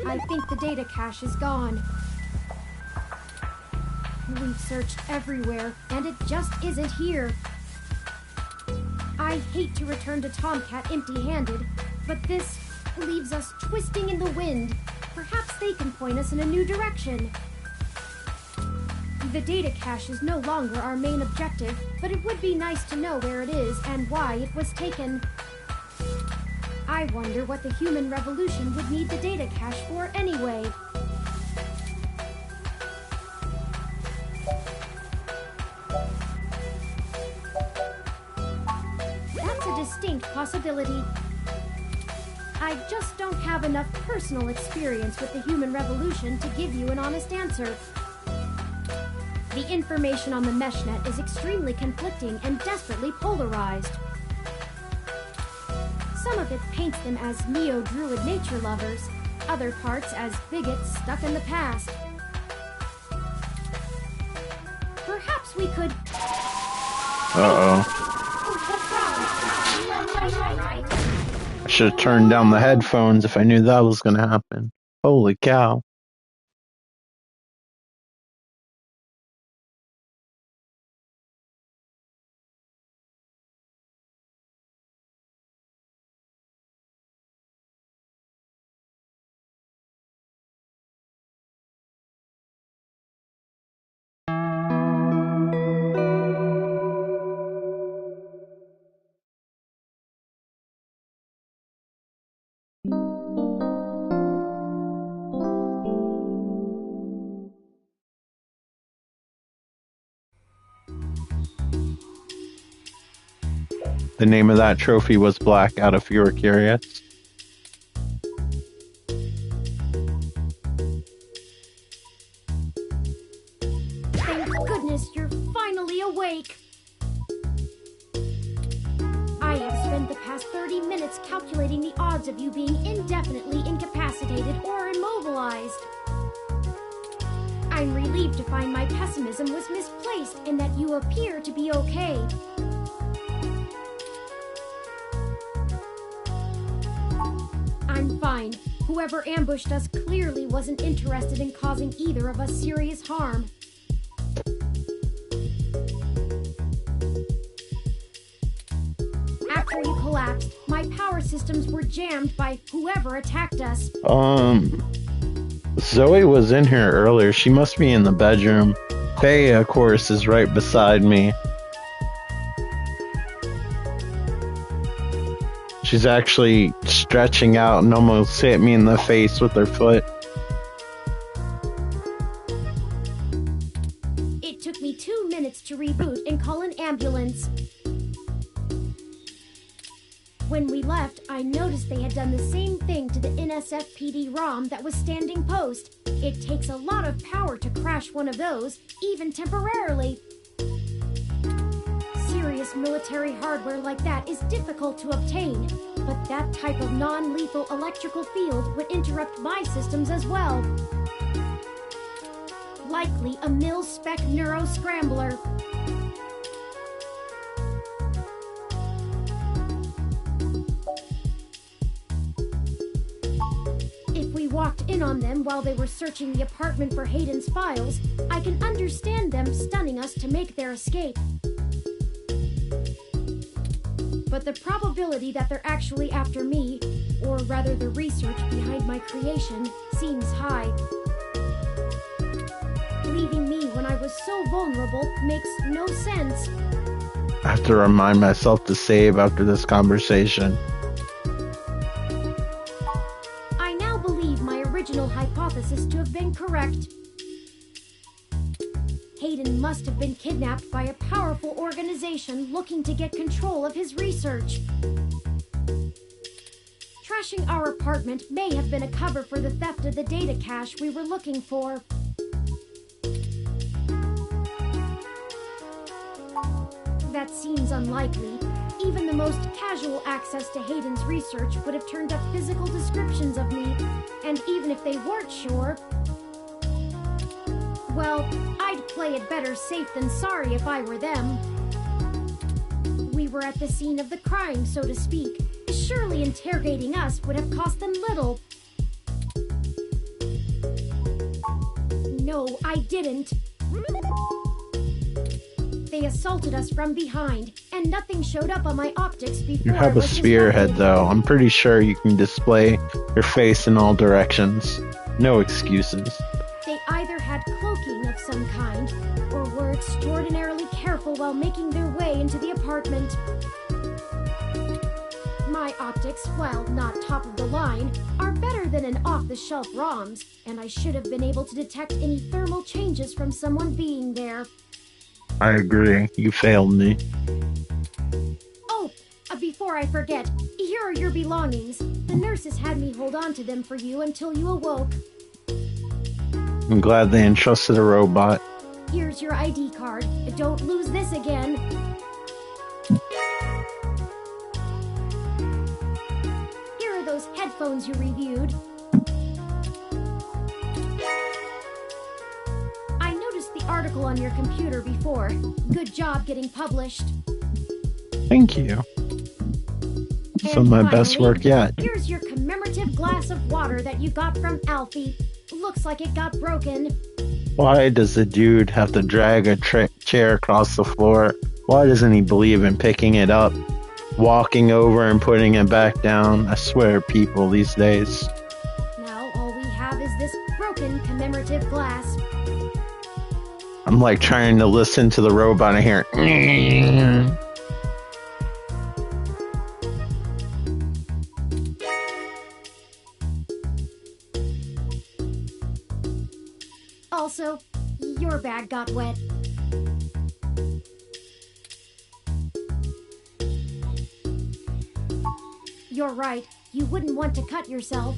[SPEAKER 4] I think the data cache is gone. We've searched everywhere, and it just isn't here. I hate to return to Tomcat empty-handed, but this leaves us twisting in the wind. Perhaps they can point us in a new direction. The data cache is no longer our main objective, but it would be nice to know where it is and why it was taken. I wonder what the human revolution would need the data cache for anyway. That's a distinct possibility. I just don't have enough personal experience with the human revolution to give you an honest answer. The information on the meshnet is extremely conflicting and desperately polarized. Some of it paints them as neo-druid nature lovers, other parts as bigots stuck in the past. Perhaps we could...
[SPEAKER 2] Uh-oh. I should have turned down the headphones if I knew that was going to happen. Holy cow. The name of that trophy was Blackout, if you were curious.
[SPEAKER 4] Thank goodness you're finally awake. I have spent the past 30 minutes calculating the odds of you being indefinitely incapacitated or immobilized. I'm relieved to find my pessimism was misplaced and that you appear to be okay. I'm fine. Whoever ambushed us clearly wasn't interested in causing either of us serious harm. After you collapsed, my power systems were jammed by whoever attacked us.
[SPEAKER 2] Zoe was in here earlier. She must be in the bedroom. Faye, of course, is right beside me. She's actually stretching out and almost hit me in the face with her foot.
[SPEAKER 4] It took me 2 minutes to reboot and call an ambulance. When we left, I noticed they had done the same thing to the NSFPD ROM that was standing post. It takes a lot of power to crash one of those, even temporarily. Serious military hardware like that is difficult to obtain, but that type of non-lethal electrical field would interrupt my systems as well. Likely a mil-spec neuro-scrambler. If we walked in on them while they were searching the apartment for Hayden's files, I can understand them stunning us to make their escape. But the probability that they're actually after me, or rather the research behind my creation, seems high. Leaving me when I was so vulnerable makes no sense.
[SPEAKER 2] I have to remind myself to save after this conversation.
[SPEAKER 4] I now believe my original hypothesis to have been correct. Hayden must have been kidnapped by a powerful organization looking to get control of his research. Trashing our apartment may have been a cover for the theft of the data cache we were looking for. That seems unlikely. Even the most casual access to Hayden's research would have turned up physical descriptions of me, and even if they weren't sure, well, I'd play it better safe than sorry if I were them. We were at the scene of the crime, so to speak. Surely interrogating us would have cost them little. No, I didn't. They assaulted us from behind, and nothing showed up on my optics before.
[SPEAKER 2] You have a spearhead, though. I'm pretty sure you can display your face in all directions. No excuses.
[SPEAKER 4] They either had cloaking of some kind, or were extraordinarily careful while making their way into the apartment. My optics, while not top of the line, are better than an off-the-shelf ROM's, and I should have been able to detect any thermal changes from someone being there.
[SPEAKER 2] I agree. You failed me.
[SPEAKER 4] Oh, before I forget, here are your belongings. The nurses had me hold on to them for you until you awoke.
[SPEAKER 2] I'm glad they entrusted a robot.
[SPEAKER 4] Here's your ID card. Don't lose this again. Here are those headphones you reviewed. I noticed the article on your computer before. Good job getting published.
[SPEAKER 2] Thank you. Some of my best work yet.
[SPEAKER 4] Here's your commemorative glass of water that you got from Alfie. Looks like it got broken.
[SPEAKER 2] Why does the dude have to drag a chair across the floor? Why doesn't he believe in picking it up, walking over and putting it back down? I swear, people these days.
[SPEAKER 4] Now all we have is this broken commemorative glass.
[SPEAKER 2] I'm like trying to listen to the robot and hear.
[SPEAKER 4] Also, your bag got wet. You're right. You wouldn't want to cut yourself.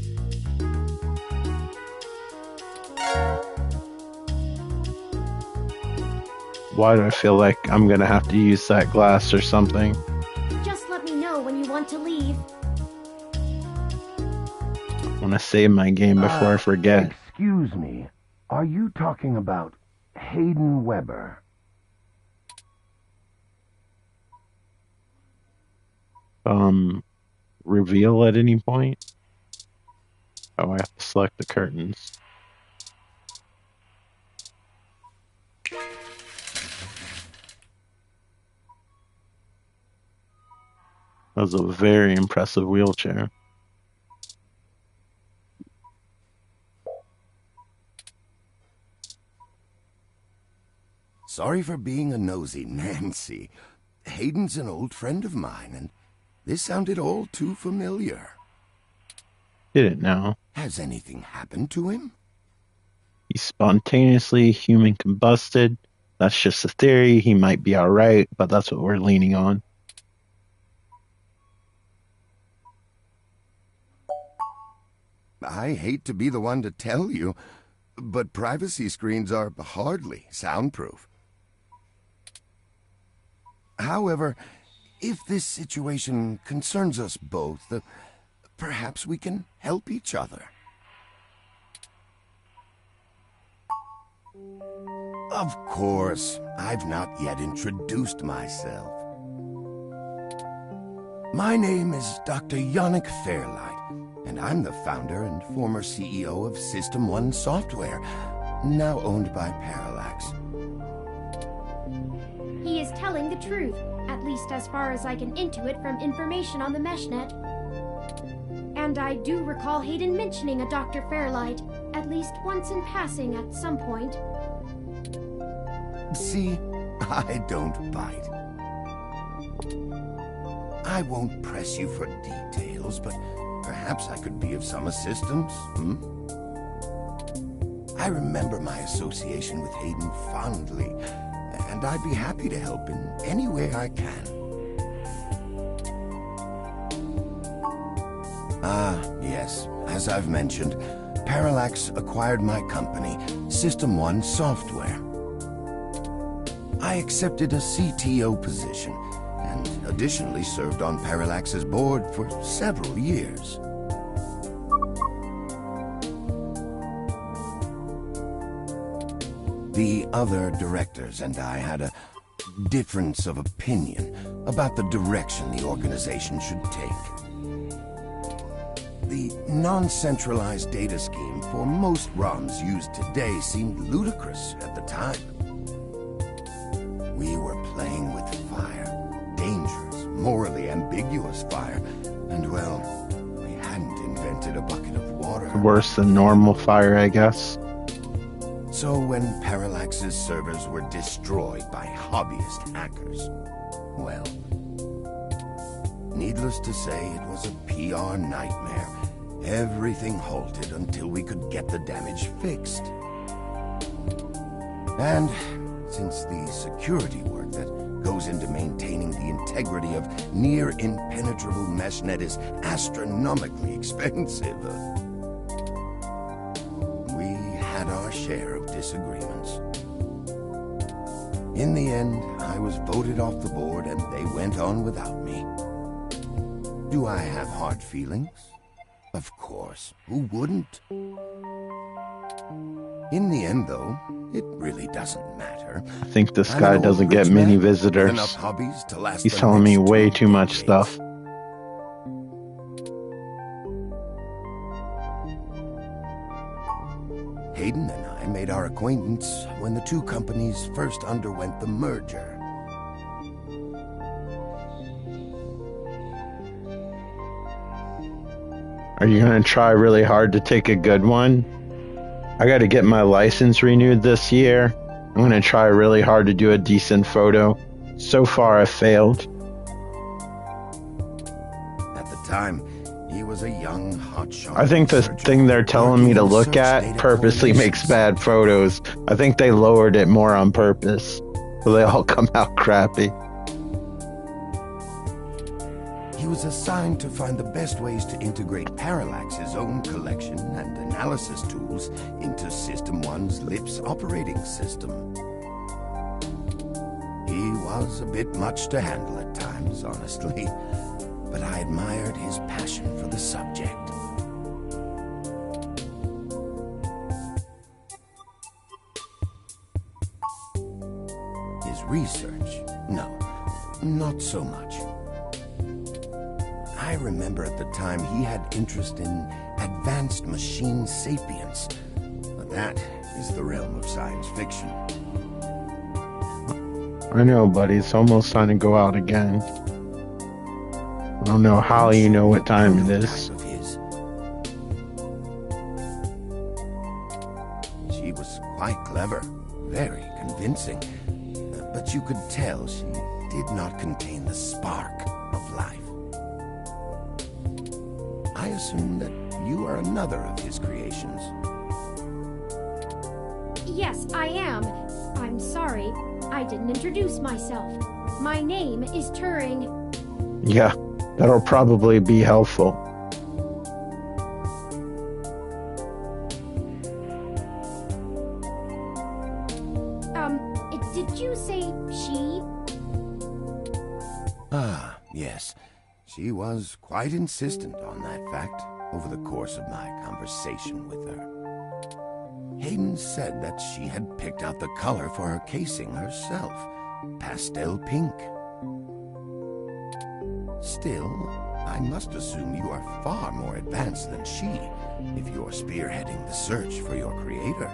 [SPEAKER 2] Why do I feel like I'm gonna have to use that glass or something?
[SPEAKER 4] Just let me know when you want to leave.
[SPEAKER 2] I want to save my game before I forget.
[SPEAKER 12] Excuse me. Are you talking about Hayden Weber?
[SPEAKER 2] Reveal at any point? Oh, I have to select the curtains. That was a very impressive wheelchair.
[SPEAKER 12] Sorry for being a nosy, Nancy. Hayden's an old friend of mine, and this sounded all too familiar.
[SPEAKER 2] Didn't know.
[SPEAKER 12] Has anything happened to him?
[SPEAKER 2] He spontaneously human combusted. That's just a theory. He might be alright, but that's what we're leaning on.
[SPEAKER 12] I hate to be the one to tell you, but privacy screens are hardly soundproof. However, if this situation concerns us both, perhaps we can help each other. Of course, I've not yet introduced myself. My name is Dr. Yannick Fairlight, and I'm the founder and former CEO of System 1 Software, now owned by Parallax.
[SPEAKER 4] He is telling the truth, at least as far as I can intuit from information on the meshnet. And I do recall Hayden mentioning a Dr. Fairlight, at least once in passing at some point.
[SPEAKER 12] See, I don't bite. I won't press you for details, but perhaps I could be of some assistance, I remember my association with Hayden fondly, and I'd be happy to help in any way I can. Yes, as I've mentioned, Parallax acquired my company, System 1 Software. I accepted a CTO position, and additionally served on Parallax's board for several years. The other directors and I had a difference of opinion about the direction the organization should take. The non-centralized data scheme for most ROMs used today seemed ludicrous at the time. We were playing with fire, dangerous, morally ambiguous fire, and well, we hadn't invented a bucket of water.
[SPEAKER 2] Worse than normal fire, I guess.
[SPEAKER 12] So when Parallax's servers were destroyed by hobbyist hackers, well, needless to say, it was a PR nightmare. Everything halted until we could get the damage fixed. And since the security work that goes into maintaining the integrity of near-impenetrable meshnet is astronomically expensive, we had our share of disagreements. In the end, I was voted off the board and they went on without me. Do I have hard feelings? Of course, who wouldn't? In the end, though, it really doesn't matter.
[SPEAKER 2] I think this guy doesn't get many visitors. He's telling me way too much stuff.
[SPEAKER 12] Hayden and I made our acquaintance when the two companies first underwent the merger.
[SPEAKER 2] Are you going to try really hard to take a good one? I got to get my license renewed this year. I'm going to try really hard to do a decent photo. So far, I've failed.
[SPEAKER 12] At the time, he was a young hotshot.
[SPEAKER 2] I think the thing they're telling me to look at purposely makes bad photos. I think they lowered it more on purpose, so they all come out crappy.
[SPEAKER 12] He was assigned to find the best ways to integrate Parallax's own collection and analysis tools into System 1's LIPS operating system. He was a bit much to handle at times, honestly, but I admired his passion for the subject. His research? No, not so much. I remember at the time he had interest in advanced machine sapience. But that is the realm of science fiction.
[SPEAKER 2] I know, buddy. It's almost time to go out again. I don't know how you know what time it is.
[SPEAKER 12] She was quite clever, very convincing, but you could tell she did not contain the spark of life. I assume that you are another of his creations.
[SPEAKER 4] Yes, I am. I'm sorry, I didn't introduce myself. My name is Turing.
[SPEAKER 2] Yeah, that'll probably be helpful.
[SPEAKER 4] Did you say she?
[SPEAKER 12] Ah, yes. She was quite insistent on that fact over the course of my conversation with her. Hayden said that she had picked out the color for her casing herself, pastel pink. Still, I must assume you are far more advanced than she if you're spearheading the search for your creator.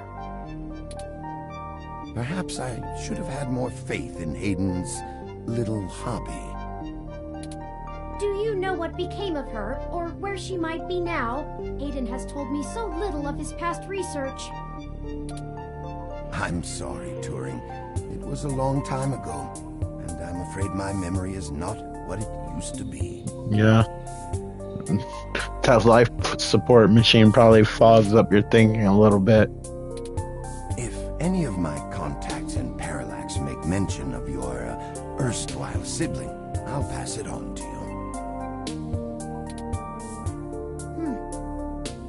[SPEAKER 12] Perhaps I should have had more faith in Hayden's little hobby.
[SPEAKER 4] Do you know what became of her, or where she might be now? Hayden has told me so little of his past research.
[SPEAKER 12] I'm sorry, Turing. It was a long time ago, and I'm afraid my memory is not what it used to be.
[SPEAKER 2] Yeah. That life support machine probably fogs up your thinking a little bit.
[SPEAKER 12] If any of my contacts in Parallax make mention of your erstwhile sibling, I'll pass it on to you.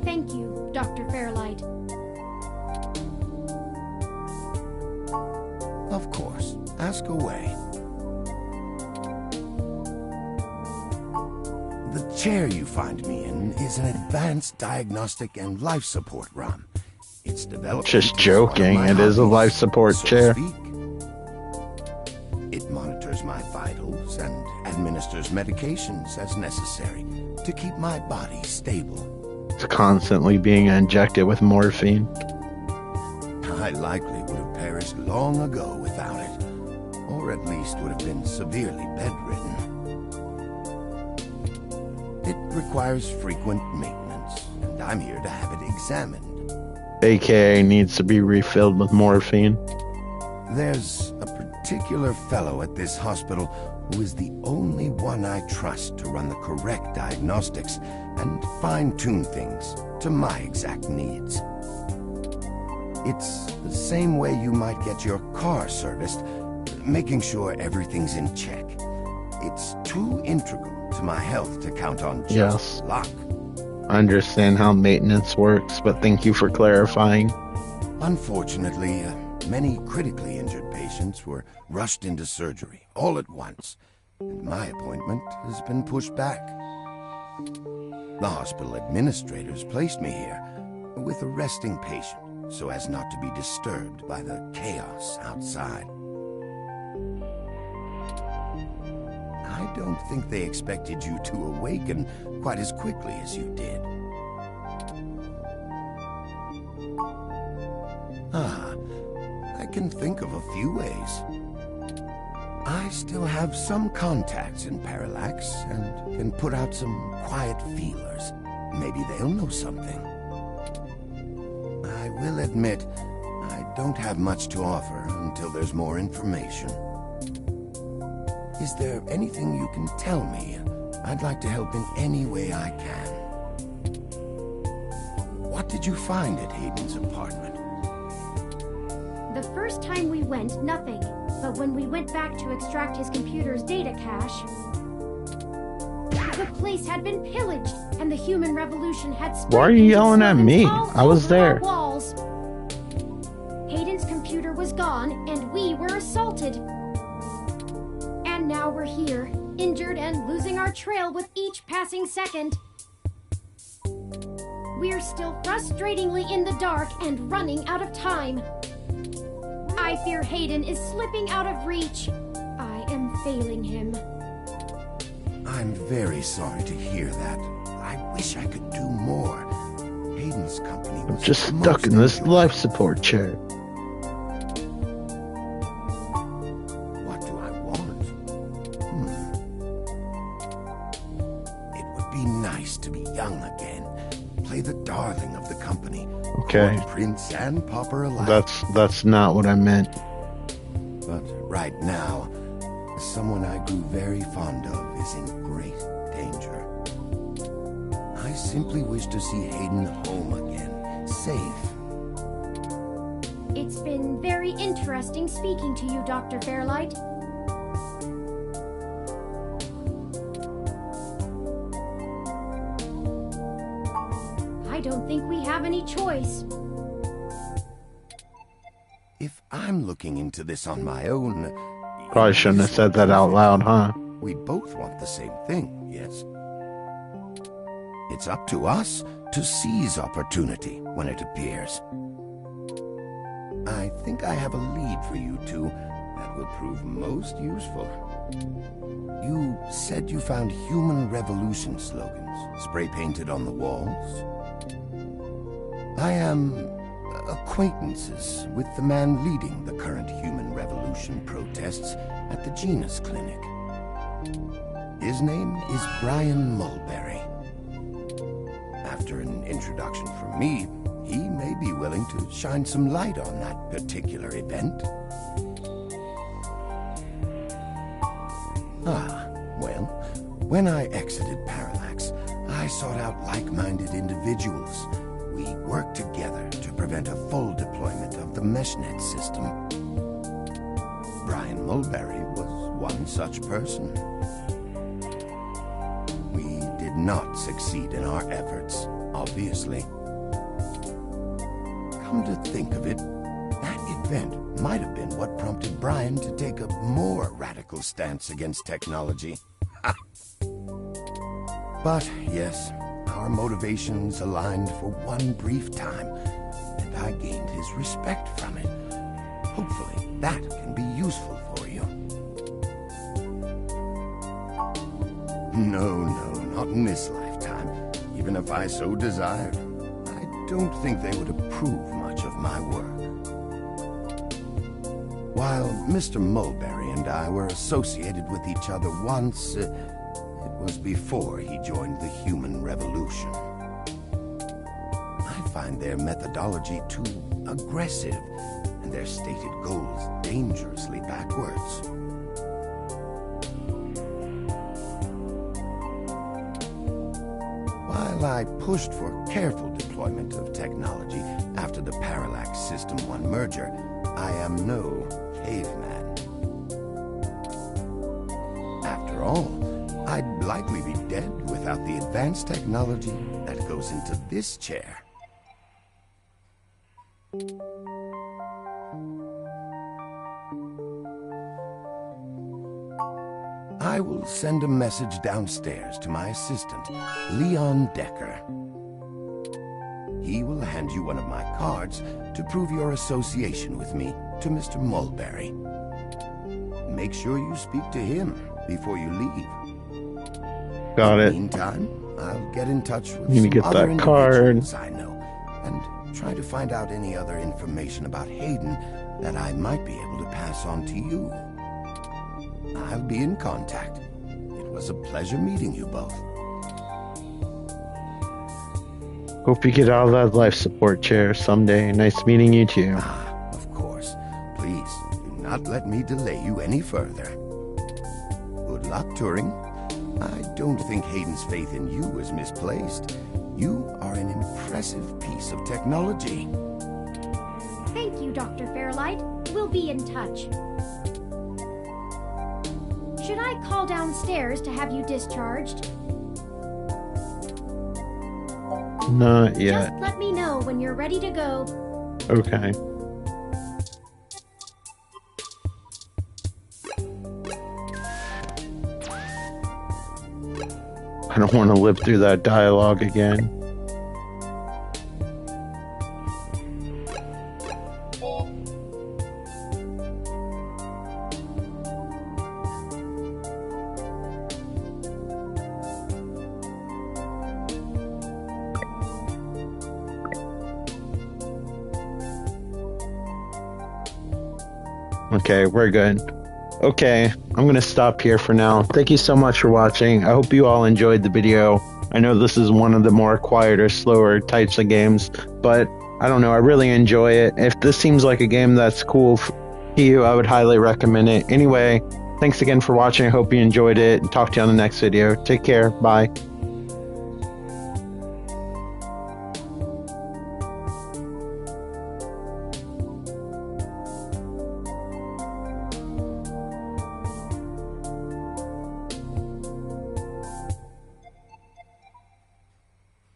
[SPEAKER 4] Thank you, Dr. Fairlight.
[SPEAKER 12] Of course. Ask away. The chair you find me in is an advanced diagnostic and life support ROM. It's developed.
[SPEAKER 2] Just joking. It is a life support chair.
[SPEAKER 12] It monitors my vitals and administers medications as necessary to keep my body stable.
[SPEAKER 2] It's constantly being injected with morphine.
[SPEAKER 12] I likely would have perished long ago without it, or at least would have been severely bedridden. It requires frequent maintenance, and I'm here to have it examined.
[SPEAKER 2] AKA needs to be refilled with morphine.
[SPEAKER 12] There's a particular fellow at this hospital who is the only one I trust to run the correct diagnostics and fine-tune things to my exact needs. It's the same way you might get your car serviced, making sure everything's in check. It's too integral to my health to count on just luck.
[SPEAKER 2] I understand how maintenance works, but thank you for clarifying.
[SPEAKER 12] Unfortunately, many critically injured patients were rushed into surgery all at once, and my appointment has been pushed back. The hospital administrators placed me here with a resting patient so as not to be disturbed by the chaos outside. I don't think they expected you to awaken quite as quickly as you did. I can think of a few ways. I still have some contacts in Parallax and can put out some quiet feelers. Maybe they'll know something. I will admit, I don't have much to offer until there's more information. Is there anything you can tell me? I'd like to help in any way I can. What did you find at Hayden's apartment?
[SPEAKER 4] The first time we went, nothing. But when we went back to extract his computer's data cache, the place had been pillaged, and the human revolution had spread.
[SPEAKER 2] Why are you yelling at me? I was there.
[SPEAKER 4] Walls. Hayden's computer was gone, and we were assaulted. And now we're here, injured and losing our trail with each passing second. We're still frustratingly in the dark and running out of time. I fear Hayden is slipping out of reach. I am failing him.
[SPEAKER 12] I'm very sorry to hear that. I wish I could do more, Hayden's company was
[SPEAKER 2] Just stuck in this
[SPEAKER 12] enjoyable.
[SPEAKER 2] life support chair.
[SPEAKER 12] What do I want? It would be nice to be young again. Play the darling of the company.
[SPEAKER 2] Okay.
[SPEAKER 12] Court prince and pauper alike.
[SPEAKER 2] That's not what I meant.
[SPEAKER 12] But right now, someone I grew very fond of is in great danger. I simply wish to see Hayden home again, safe.
[SPEAKER 4] It's been very interesting speaking to you, Dr. Fairlight. I don't think we have any choice.
[SPEAKER 12] If I'm looking into this on my own...
[SPEAKER 2] Probably shouldn't have said that out loud, huh?
[SPEAKER 12] We both want the same thing, yes? It's up to us to seize opportunity when it appears. I think I have a lead for you two that will prove most useful. You said you found human revolution slogans spray-painted on the walls? I am acquaintances with the man leading the current human revolution protests at the Genus Clinic. His name is Brian Mulberry. After an introduction from me, he may be willing to shine some light on that particular event. Well, when I exited Parallax, I sought out like-minded individuals. We worked together to prevent a full deployment of the MeshNet system. Brian Mulberry was one such person. We did not succeed in our efforts, obviously. Come to think of it, that event might have been what prompted Brian to take a more radical stance against technology. But yes, our motivations aligned for one brief time, and I gained his respect from it. Hopefully, that can be useful for you. No, not in this lifetime. Even if I so desired, I don't think they would approve much of my work. While Mr. Mulberry and I were associated with each other once, it was before he joined the human revolution. I find their methodology too aggressive and their stated goals dangerously backwards. While I pushed for careful deployment of technology after the Parallax System 1 merger, I am no caveman. After all, I'd likely be dead without the advanced technology that goes into this chair. I will send a message downstairs to my assistant, Leon Decker. He will hand you one of my cards to prove your association with me to Mr. Mulberry. Make sure you speak to him before you leave.
[SPEAKER 2] Got it.
[SPEAKER 12] In the meantime, I'll get in touch with
[SPEAKER 2] Need to
[SPEAKER 12] some
[SPEAKER 2] get
[SPEAKER 12] other
[SPEAKER 2] that card.
[SPEAKER 12] individuals I know and try to find out any other information about Hayden that I might be able to pass on to you. I'll be in contact. It was a pleasure meeting you both.
[SPEAKER 2] Hope you get out of that life support chair someday. Nice meeting you too.
[SPEAKER 12] Of course. Please, do not let me delay you any further. Good luck, touring. I don't think Hayden's faith in you is misplaced. You are an impressive piece of technology.
[SPEAKER 4] Thank you, Dr. Fairlight. We'll be in touch. Should I call downstairs to have you discharged?
[SPEAKER 2] Not yet.
[SPEAKER 4] Just let me know when you're ready to go.
[SPEAKER 2] Okay. I don't want to live through that dialogue again. Okay, we're good. Okay, I'm going to stop here for now. Thank you so much for watching. I hope you all enjoyed the video. I know this is one of the more quieter, slower types of games, but I don't know, I really enjoy it. If this seems like a game that's cool to you, I would highly recommend it. Anyway, thanks again for watching. I hope you enjoyed it, and talk to you on the next video. Take care. Bye.